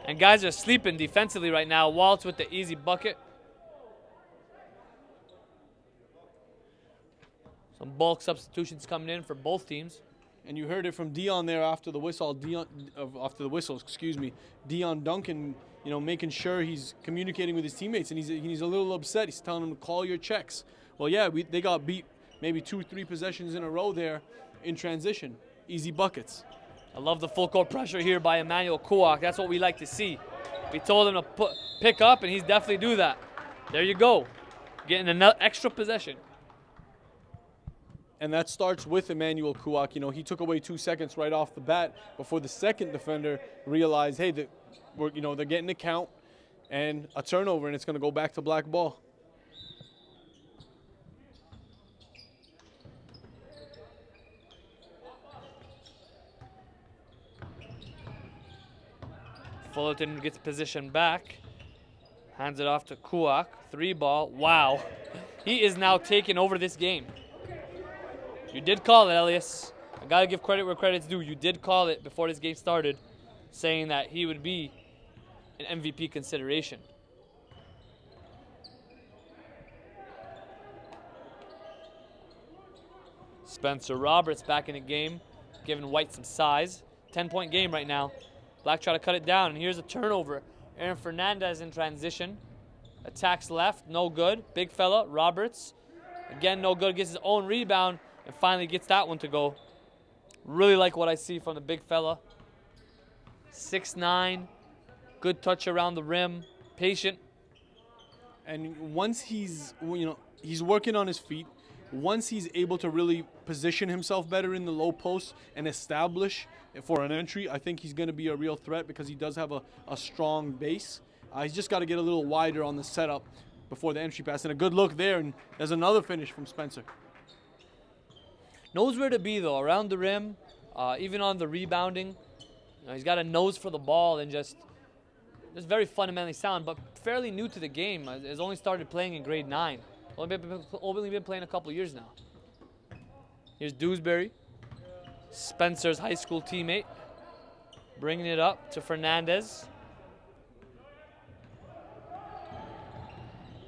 And guys are sleeping defensively right now. Waltz with the easy bucket. Some bulk substitutions coming in for both teams. And you heard it from Dion there after the whistle. After the whistles, excuse me. Dion Duncan, you know, making sure he's communicating with his teammates, and he's a little upset. He's telling them to call your checks. Well, yeah, they got beat maybe 2-3 possessions in a row there in transition. Easy buckets. I love the full court pressure here by Emmanuel Kuak. That's what we like to see. We told him to pick up, and he's definitely do that. There you go, getting another extra possession. And that starts with Emmanuel Kuak. You know, he took away 2 seconds right off the bat before the second defender realized, hey, they're getting a count and a turnover, and it's going to go back to black ball. Fullerton gets position back, hands it off to Kuak. 3-ball. Wow, he is now taking over this game. You did call it, Elias. I gotta give credit where credit's due. You did call it before this game started, saying that he would be an MVP consideration. Spencer Roberts back in the game, giving White some size. 10-point game right now. Black try to cut it down, and here's a turnover. Aaron Fernandez in transition. Attacks left, no good. Big fella, Roberts. Again, no good, gets his own rebound, and finally gets that one to go. Really like what I see from the big fella. 6'9", good touch around the rim, patient. And once he's working on his feet, once he's able to really position himself better in the low post and establish for an entry, I think he's going to be a real threat because he does have a strong base. He's just got to get a little wider on the setup before the entry pass. And a good look there, and there's another finish from Spencer. Knows where to be, though, around the rim, even on the rebounding. You know, he's got a nose for the ball and just very fundamentally sound, but fairly new to the game. Has only started playing in grade 9. Only been playing a couple years now. Here's Dewsbury, Spencer's high school teammate, bringing it up to Fernandez.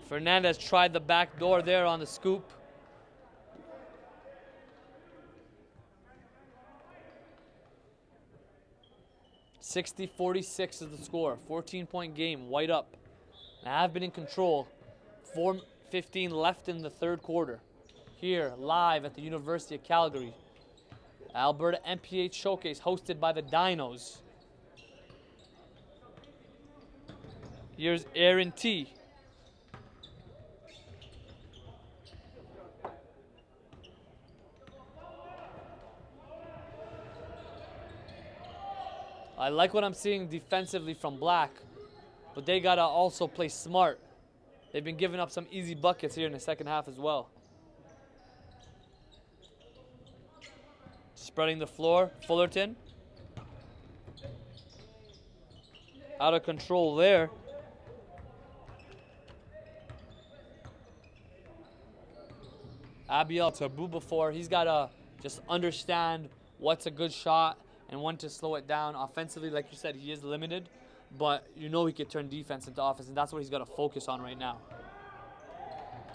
Fernandez tried the back door there on the scoop. (60-46) is the score. 14-point game. White up. I have been in control. 4:15 left in the third quarter. Here, live at the University of Calgary. Alberta MPH Showcase hosted by the Dinos. Here's Aaron T. I like what I'm seeing defensively from Black, but they gotta also play smart. They've been giving up some easy buckets here in the second half as well. Spreading the floor, Fullerton. Out of control there. Abiel Taboo before. He's gotta just understand what's a good shot and when to slow it down. Offensively, like you said, he is limited, but you know he could turn defense into offense, and that's what he's got to focus on right now.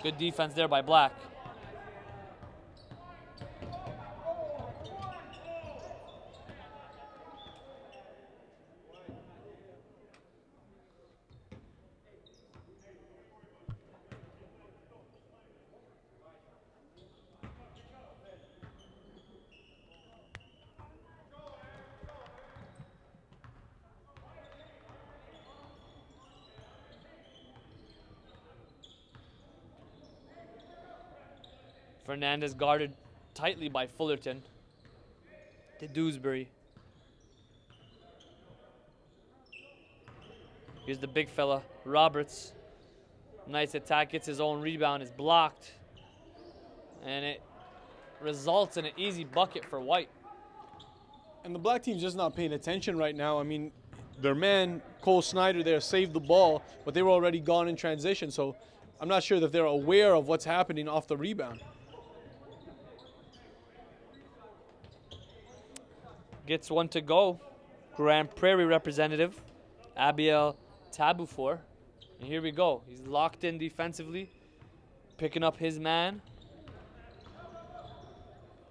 Good defense there by Black. Fernandez guarded tightly by Fullerton. To Dewsbury. Here's the big fella, Roberts. Nice attack, gets his own rebound, is blocked. And it results in an easy bucket for White. And the Black team's just not paying attention right now. I mean, their man, Cole Snyder there, saved the ball, but they were already gone in transition, so I'm not sure that they're aware of what's happening off the rebound. Gets one to go. Grand Prairie representative, Abiel Tabufor. And here we go. He's locked in defensively, picking up his man.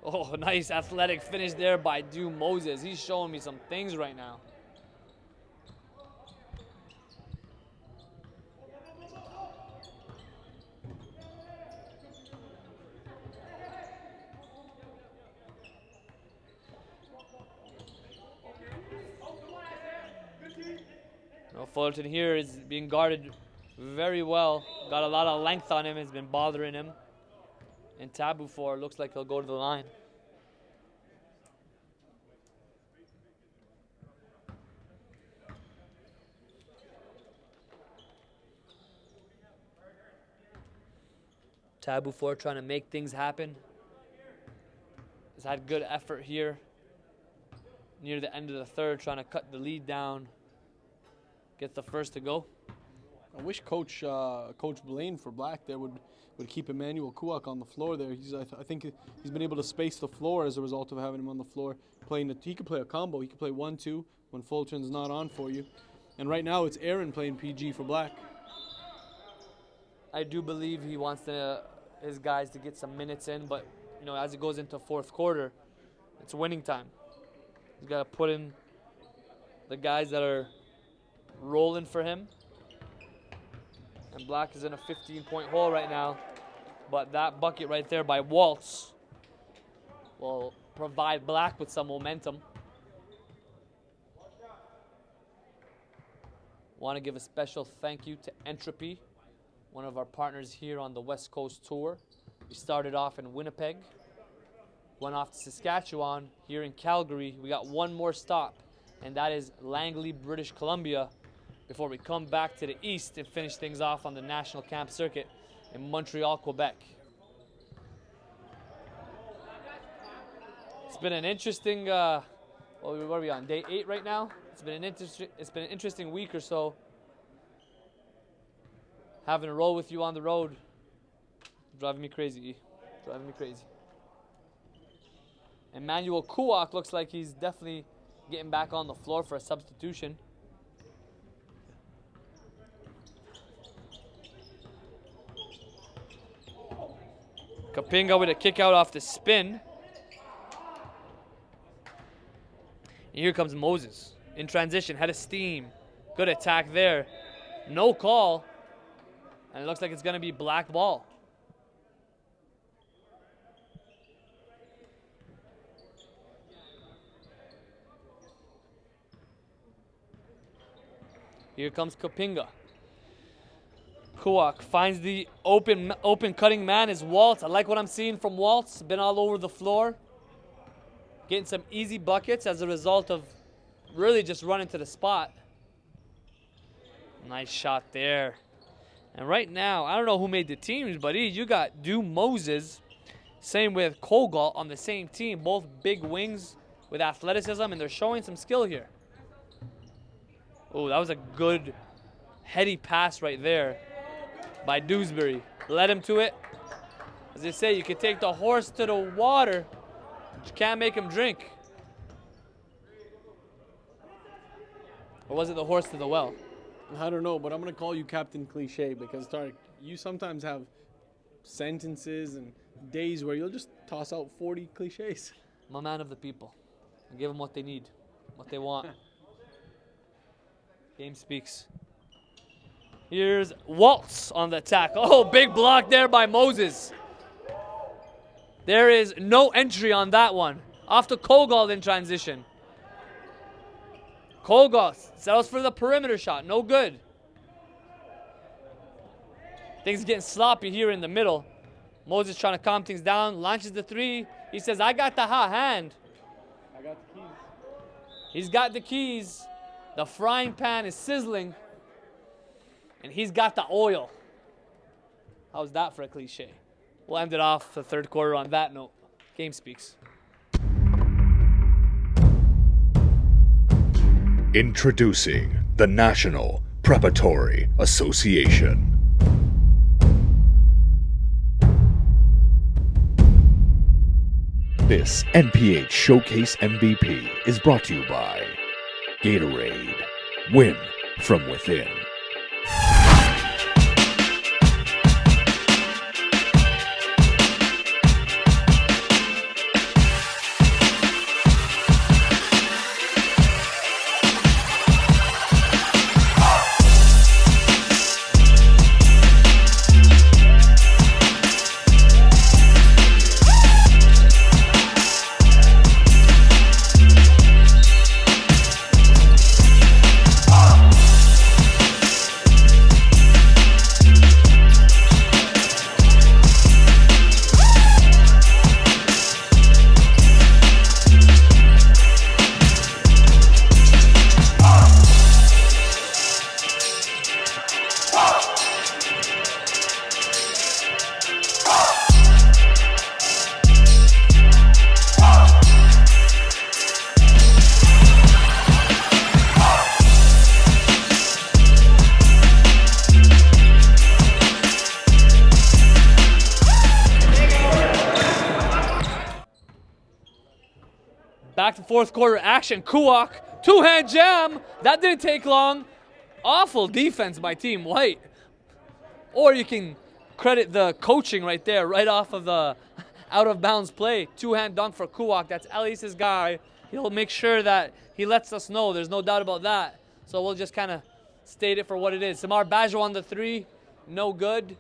Oh, nice athletic finish there by Du Moses. He's showing me some things right now. Now Fullerton here is being guarded very well. Got a lot of length on him. Has been bothering him. And Tabu for looks like he'll go to the line. Tabu for trying to make things happen. Has had good effort here. Near the end of the third, trying to cut the lead down. Get the first to go. I wish Coach Blaine for Black there would keep Emmanuel Kuak on the floor there. I think he's been able to space the floor as a result of having him on the floor. He could play a combo. He could play 1-2 when Fulton's not on for you. And right now it's Aaron playing PG for Black. I do believe he wants his guys to get some minutes in, but you know, as it goes into fourth quarter, it's winning time. He's got to put in the guys that are rolling for him. And Black is in a 15-point hole right now, but that bucket right there by Waltz will provide Black with some momentum. Want to give a special thank you to Entropy, one of our partners here on the West Coast Tour. We started off in Winnipeg, went off to Saskatchewan. Here in Calgary, we got one more stop, and that is Langley, British Columbia, before we come back to the east and finish things off on the National Camp Circuit in Montreal, Quebec. It's been an interesting, what are we on, day 8 right now? It's been an interesting week or so. Having a roll with you on the road, driving me crazy, driving me crazy. Emmanuel Kuak looks like he's definitely getting back on the floor for a substitution. Kapinga with a kick out off the spin. And here comes Moses in transition, head of steam. Good attack there. No call. And it looks like it's going to be Black ball. Here comes Kapinga. Kuak finds the open cutting man is Waltz. I like what I'm seeing from Waltz. Been all over the floor. Getting some easy buckets as a result of really just running to the spot. Nice shot there. And right now, I don't know who made the teams, but you got Du Moses. Same with Kogalt on the same team. Both big wings with athleticism, and they're showing some skill here. Oh, that was a good heady pass right there by Dewsbury. Led him to it. As they say, you can take the horse to the water, but you can't make him drink. Or was it the horse to the well? I don't know, but I'm going to call you Captain Cliche because, Tarek, you sometimes have sentences and days where you'll just toss out 40 cliches. I'm a man of the people. I give them what they need, what they want. Game speaks. Here's Waltz on the attack. Oh, big block there by Moses. There is no entry on that one. Off to Kogalt in transition. Kogalt settles for the perimeter shot. No good. Things getting sloppy here in the middle. Moses trying to calm things down. Launches the three. He says, I got the hot hand. I got the keys. He's got the keys. The frying pan is sizzling. And he's got the oil. How's that for a cliche? We'll end it off the third quarter on that note. Game speaks. Introducing the National Preparatory Association. This NPH Showcase MVP is brought to you by Gatorade. Win from within. Back to fourth quarter action. Kuwak, two-hand jam. That didn't take long. Awful defense by Team White. Or you can credit the coaching right there, right off of the out-of-bounds play. Two-hand dunk for Kuwak. That's Elias's guy. He'll make sure that he lets us know. There's no doubt about that. So we'll just kind of state it for what it is. Samar Bajwa on the three. No good.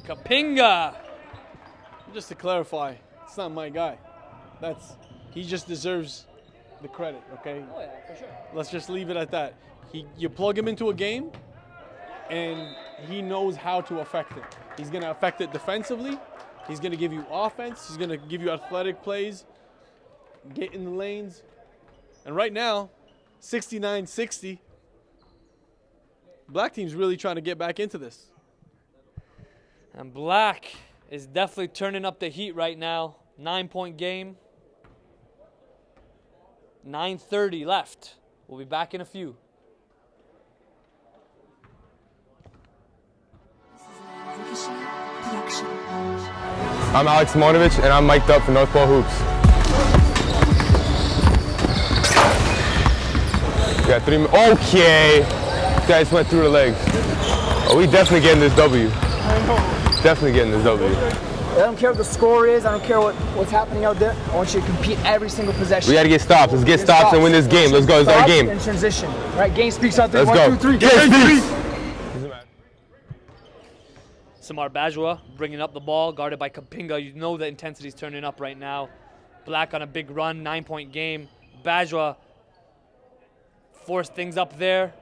Kapinga. Just to clarify, it's not my guy. He just deserves the credit, okay? Oh, yeah, for sure. Let's just leave it at that. You plug him into a game, and he knows how to affect it. He's going to affect it defensively. He's going to give you offense. He's going to give you athletic plays, get in the lanes. And right now, 69-60. Black team's really trying to get back into this. And Black is definitely turning up the heat right now. 9-point game. 9:30 left. We'll be back in a few. I'm Alex Simonovich, and I'm mic'd up for North Pole Hoops. We got 3 minutes. Okay. This guy just went through the legs. Oh, we definitely getting this W. Definitely getting this W. I don't care what the score is. I don't care what's happening out there. I want you to compete every single possession. We got to get stops. Let's get stops and win this game. Let's go. It's our game. In transition. Right? Game speaks out there. Let's go. 1, 2, 3. Game speaks. Samar Bajwa bringing up the ball, guarded by Kapinga. You know the intensity's turning up right now. Black on a big run, 9-point game. Bajwa forced things up there.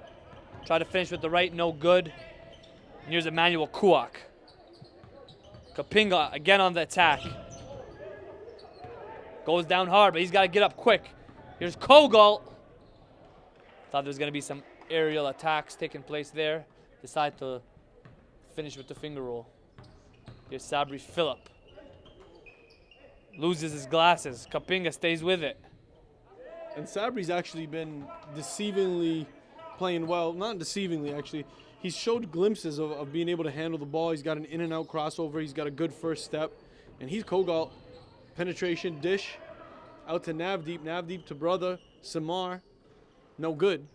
Try to finish with the right, no good. And here's Emmanuel Kuwak. Kapinga again on the attack. Goes down hard, but he's got to get up quick. Here's Kogalt. Thought there was going to be some aerial attacks taking place there. Decide to finish with the finger roll. Here's Sabri Phillip. Loses his glasses. Kapinga stays with it. And Sabri's actually been deceivingly playing well. Not deceivingly, actually. He's showed glimpses of being able to handle the ball. He's got an in-and-out crossover. He's got a good first step. And he's Kogalt. Penetration, dish. Out to Navdeep. Navdeep to brother. Samar. No good.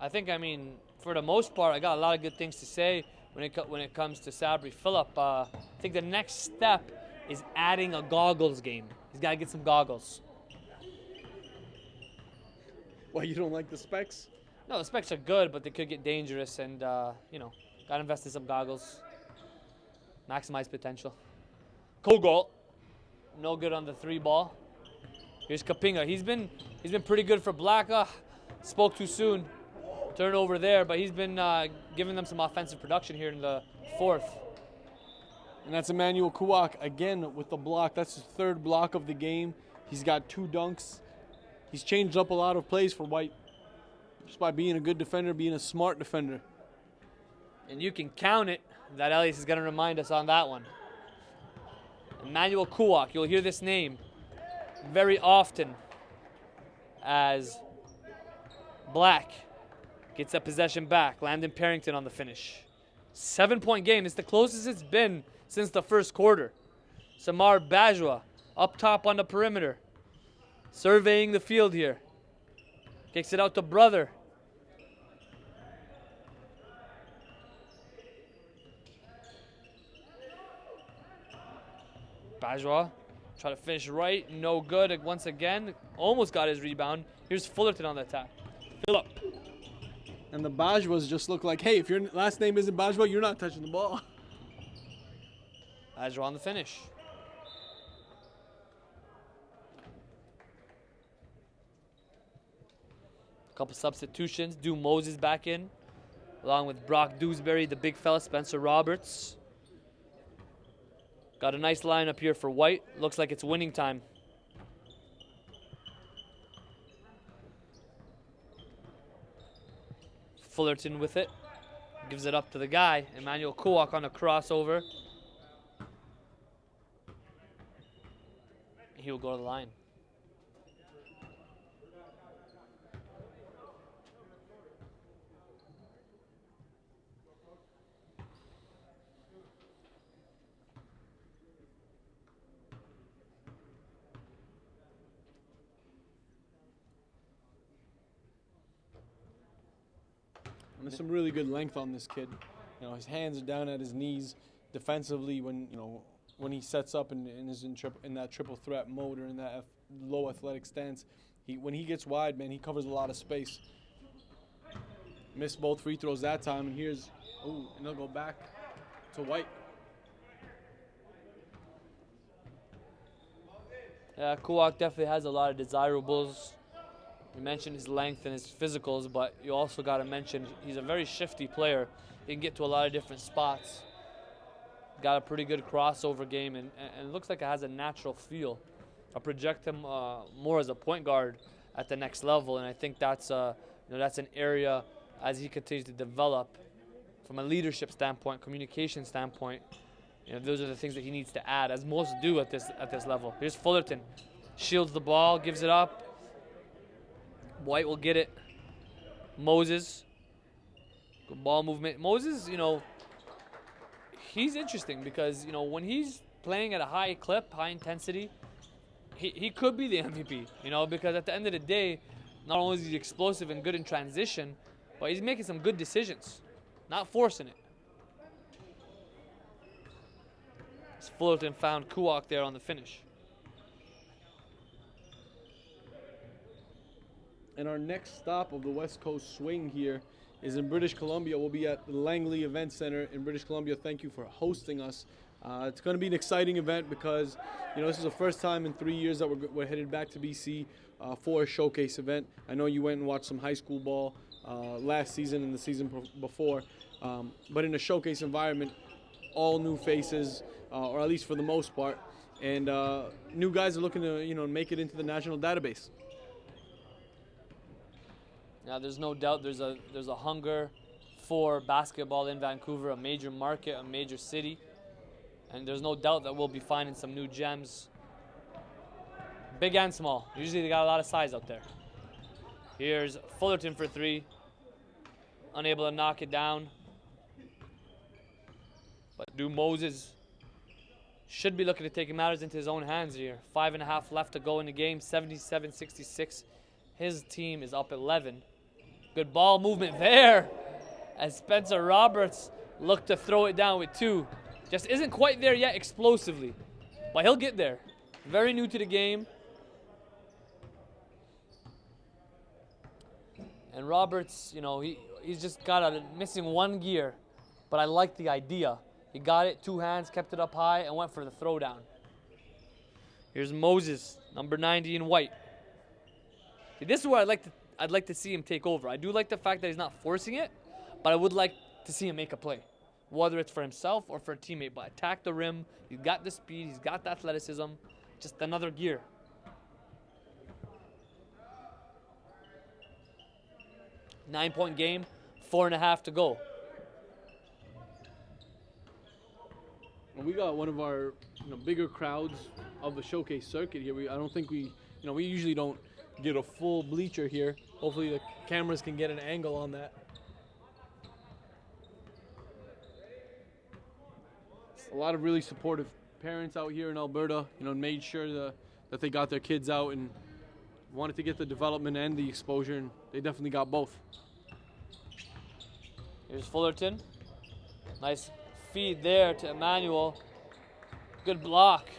I think, for the most part, I got a lot of good things to say when it comes to Sabri Phillip. I think the next step is adding a goggles game. He's got to get some goggles. Why, you don't like the specs? No, the specs are good, but they could get dangerous, and got to invest in some goggles. Maximize potential. Kogalt, no good on the 3 ball. Here's Kapinga. He's been pretty good for Black. Spoke too soon. Turnover there, but he's been giving them some offensive production here in the 4th. And that's Emmanuel Kuwak again with the block. That's his 3rd block of the game. He's got 2 dunks. He's changed up a lot of plays for White just by being a good defender, being a smart defender. And you can count it that Elias is going to remind us on that one. Emmanuel Kuwak, you'll hear this name very often as Black gets that possession back. Landon Parrington on the finish. 7-point game. It's the closest it's been since the first quarter. Samar Bajwa up top on the perimeter. Surveying the field here. Kicks it out to brother. Bajwa try to finish right. No good once again. Almost got his rebound. Here's Fullerton on the attack. Phillip. And the Bajwas just look like, hey, if your last name isn't Bajwa, you're not touching the ball. Bajwa on the finish. Couple substitutions. Dew Moses back in, along with Brock Dewsbury, the big fella, Spencer Roberts. Got a nice lineup here for White. Looks like it's winning time. Fullerton with it. Gives it up to the guy. Emmanuel Kuwak on a crossover. He will go to the line. And there's some really good length on this kid. You know, his hands are down at his knees defensively when he sets up and is in that triple threat mode or in that low athletic stance. When he gets wide, man, he covers a lot of space. Missed both free throws that time, and and they'll go back to White. Yeah, Kuwak definitely has a lot of desirables. You mentioned his length and his physicals, but you also got to mention he's a very shifty player. He can get to a lot of different spots. Got a pretty good crossover game, and it looks like it has a natural feel. I project him more as a point guard at the next level, and I think that's that's an area as he continues to develop from a leadership standpoint, communication standpoint. Those are the things that he needs to add, as most do at this level. Here's Fullerton, shields the ball, gives it up. White will get it. Moses, good ball movement. Moses, he's interesting because when he's playing at a high clip, high intensity, he could be the MVP. Because at the end of the day, not only is he explosive and good in transition, but he's making some good decisions, not forcing it. Fullerton found Kuwak there on the finish. And our next stop of the West Coast swing here is in British Columbia. We'll be at the Langley Event Center in British Columbia. Thank you for hosting us. It's going to be an exciting event because, this is the first time in 3 years that we're headed back to BC for a showcase event. I know you went and watched some high school ball last season and the season before, but in a showcase environment, all new faces, or at least for the most part, and new guys are looking to make it into the national database. Now, there's no doubt there's a hunger for basketball in Vancouver, a major market, a major city, and there's no doubt that we'll be finding some new gems, big and small. Usually they got a lot of size out there. Here's Fullerton for three, unable to knock it down. But Moses should be looking to take matters into his own hands here. 5.5 left to go in the game, 77-66. His team is up 11. Good ball movement there as Spencer Roberts looked to throw it down with two. Just isn't quite there yet explosively, but he'll get there. Very new to the game. And Roberts, he's just missing one gear, but I like the idea. He got it, two hands, kept it up high, and went for the throwdown. Here's Moses, number 90 in white. See, this is where I'd like to see him take over. I do like the fact that he's not forcing it, but I would like to see him make a play, whether it's for himself or for a teammate. But attack the rim. He's got the speed. He's got the athleticism. Just another gear. Nine-point game, 4.5 to go. We got one of our bigger crowds of the showcase circuit here. I don't think we usually don't get a full bleacher here. Hopefully the cameras can get an angle on that. A lot of really supportive parents out here in Alberta, made sure that they got their kids out and wanted to get the development and the exposure, and they definitely got both. Here's Fullerton. Nice feed there to Emmanuel. Good block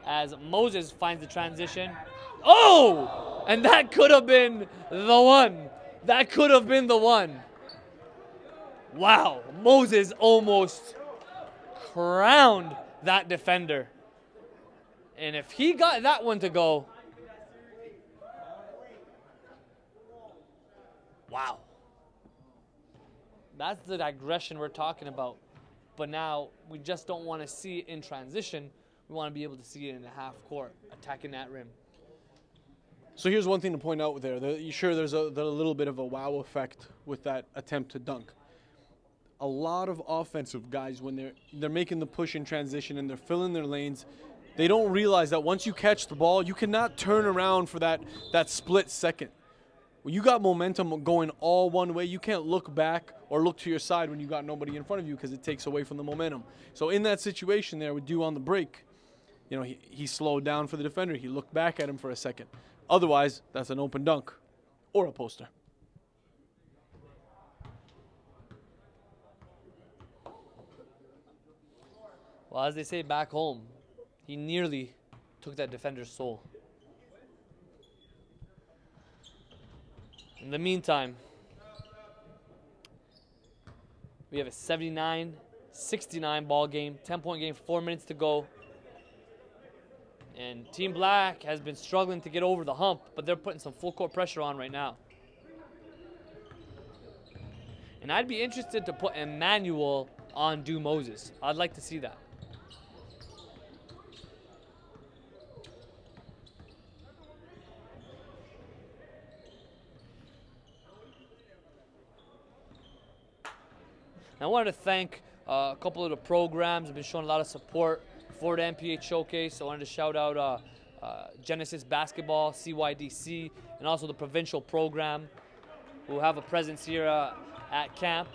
as Moses finds the transition. Oh! And that could have been the one. That could have been the one. Wow. Moses almost crowned that defender. And if he got that one to go, wow. That's the aggression we're talking about. But now we just don't want to see it in transition. We want to be able to see it in the half court, attacking that rim. So here's one thing to point out there. There's a little bit of a wow effect with that attempt to dunk. A lot of offensive guys, when they're making the push in transition and they're filling their lanes, they don't realize that once you catch the ball, you cannot turn around for that split second. When you got momentum going all one way, you can't look back or look to your side when you got nobody in front of you because it takes away from the momentum. So in that situation there with Dew on the break, he slowed down for the defender. He looked back at him for a second. Otherwise, that's an open dunk or a poster. Well, as they say back home, he nearly took that defender's soul. In the meantime, we have a 79-69 ball game, 10-point game, 4 minutes to go. And Team Black has been struggling to get over the hump, but they're putting some full court pressure on right now. And I'd be interested to put Emmanuel on Du Moses. I'd like to see that. Now, I wanted to thank a couple of the programs. Have been showing a lot of support for the MPH Showcase. I wanted to shout out Genesis Basketball, CYDC, and also the provincial program who have a presence here at camp.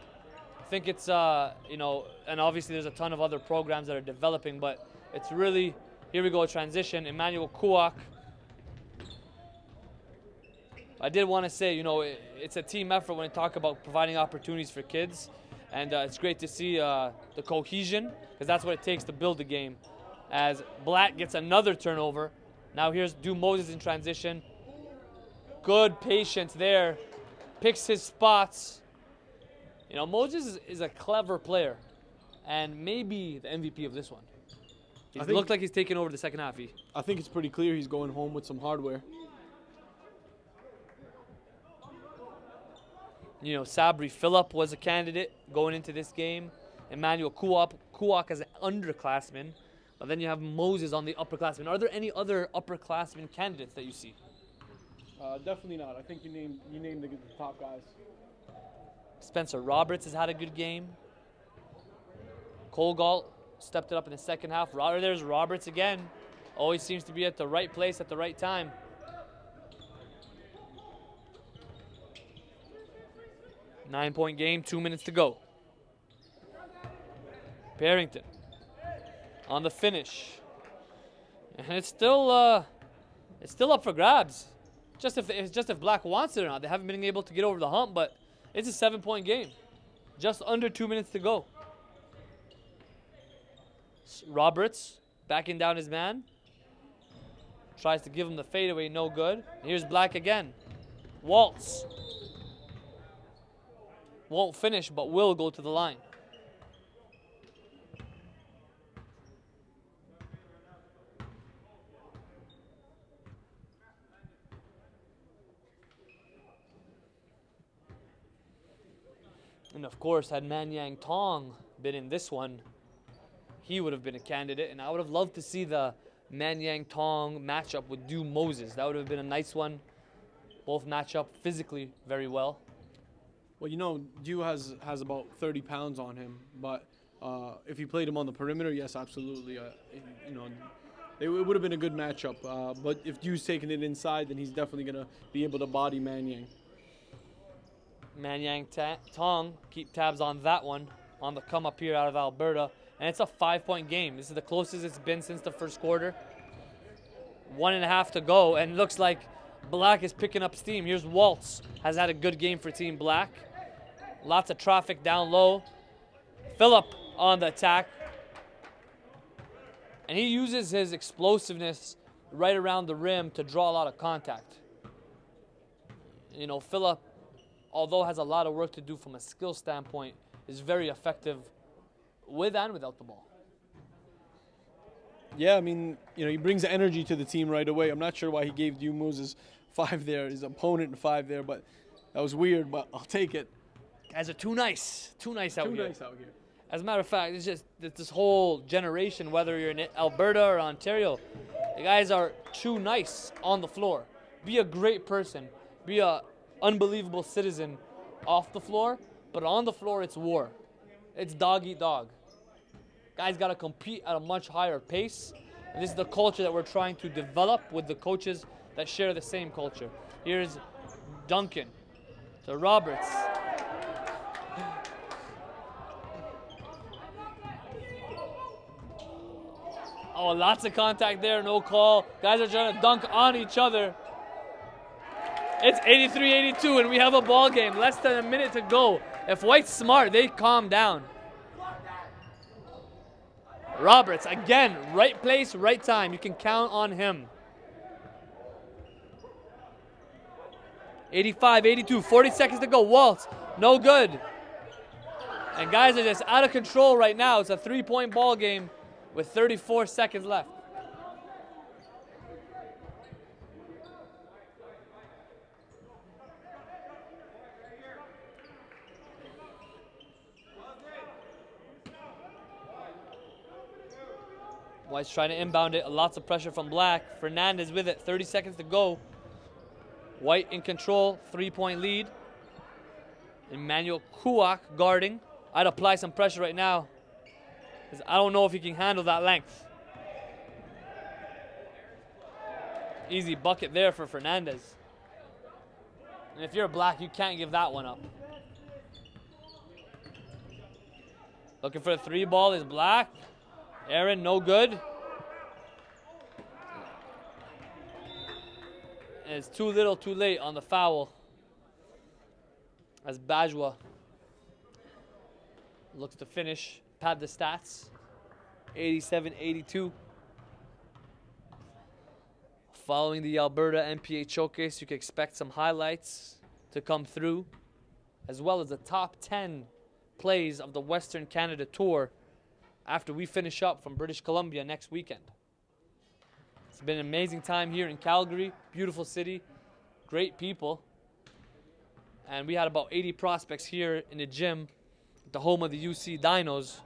I think it's, and obviously there's a ton of other programs that are developing, but it's really, here we go, transition. Emmanuel Kuak. I did want to say, it's a team effort when you talk about providing opportunities for kids. And it's great to see the cohesion, because that's what it takes to build the game. As Black gets another turnover. Now here's Du Moses in transition. Good patience there. Picks his spots. Moses is a clever player. And maybe the MVP of this one. He looked like he's taking over the second half. I think it's pretty clear he's going home with some hardware. Sabri Phillip was a candidate going into this game. Emmanuel Kuak as an underclassman. But then you have Moses on the upperclassman. Are there any other upperclassman candidates that you see? Definitely not. I think you named the top guys. Spencer Roberts has had a good game. Colgalt stepped it up in the second half. There's Roberts again. Always seems to be at the right place at the right time. Nine-point game, 2 minutes to go. Barrington on the finish. And it's still up for grabs. It's just if Black wants it or not. They haven't been able to get over the hump, but it's a 7-point game. Just under 2 minutes to go. Roberts backing down his man. Tries to give him the fadeaway, no good. Here's Black again. Waltz. Won't finish, but will go to the line. And of course, had Manyang Tong been in this one, he would have been a candidate. And I would have loved to see the Manyang Tong matchup with Du Moses. That would have been a nice one. Both match up physically very well. Well, Du has about 30 pounds on him, but if you played him on the perimeter, yes, absolutely. It would have been a good matchup. But if Du's taking it inside, then he's definitely going to be able to body Manyang. Manyang Tong, keep tabs on that one, on the come up here out of Alberta. And it's a 5-point game. This is the closest it's been since the first quarter. 1.5 to go, and it looks like Black is picking up steam. Here's Waltz, has had a good game for Team Black. Lots of traffic down low. Phillip on the attack. And he uses his explosiveness right around the rim to draw a lot of contact. Phillip, although has a lot of work to do from a skill standpoint, is very effective with and without the ball. Yeah, he brings energy to the team right away. I'm not sure why he gave Du Moses 5 there, his opponent 5 there, but that was weird, but I'll take it. Guys are too nice out here. Too nice out here. As a matter of fact, it's this whole generation, whether you're in Alberta or Ontario, the guys are too nice on the floor. Be a great person. Be a unbelievable citizen off the floor, but on the floor it's war. It's dog eat dog. Guys got to compete at a much higher pace. And this is the culture that we're trying to develop with the coaches that share the same culture. Here's Duncan to Roberts. Oh, lots of contact there, no call. Guys are trying to dunk on each other. It's 83-82, and we have a ball game. Less than a minute to go. If White's smart, they calm down. Roberts, again, right place, right time. You can count on him. 85, 82, 40 seconds to go. Waltz, no good. And guys are just out of control right now. It's a 3-point ball game with 34 seconds left. White's trying to inbound it. Lots of pressure from Black. Fernandez with it. 30 seconds to go. White in control. 3-point lead. Emmanuel Kuak guarding. I'd apply some pressure right now, because I don't know if he can handle that length. Easy bucket there for Fernandez. And if you're Black, you can't give that one up. Looking for a 3 ball is Black. Aaron, no good. And it's too little, too late on the foul, as Bajwa looks to finish, pad the stats. 87-82. Following the Alberta NPA Showcase, you can expect some highlights to come through, as well as the top 10 plays of the Western Canada Tour after we finish up from British Columbia next weekend. It's been an amazing time here in Calgary. Beautiful city, great people. And we had about 80 prospects here in the gym, the home of the UC Dinos.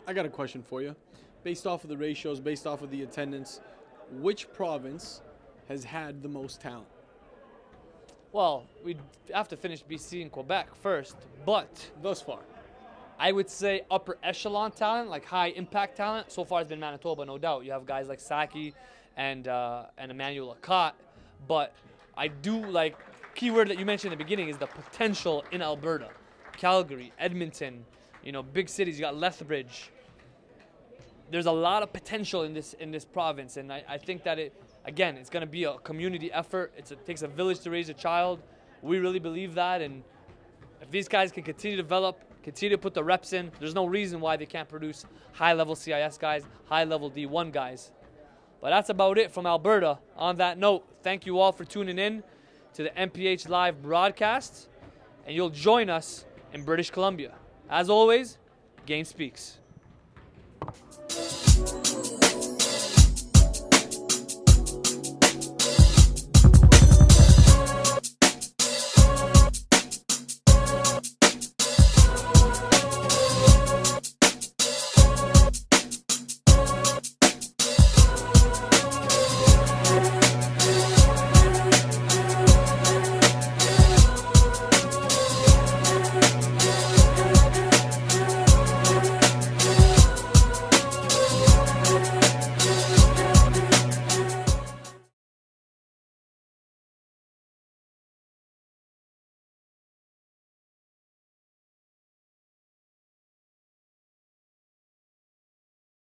I got a question for you. Based off of the ratios, based off of the attendance, which province has had the most talent? Well, we'd have to finish BC and Quebec first, but thus far, I would say upper echelon talent, like high impact talent, so far has been Manitoba, no doubt. You have guys like Saki and Emmanuel Lacotte, but I do like, keyword that you mentioned in the beginning is the potential in Alberta. Calgary, Edmonton, you know, big cities. You got Lethbridge. There's a lot of potential in this province, and I think that it's going to be a community effort. It takes a village to raise a child. We really believe that, and if these guys can continue to develop, continue to put the reps in, there's no reason why they can't produce high-level CIS guys, high-level D1 guys. But that's about it from Alberta. On that note, thank you all for tuning in to the MPH Live broadcast, and you'll join us in British Columbia. As always, Game Speaks.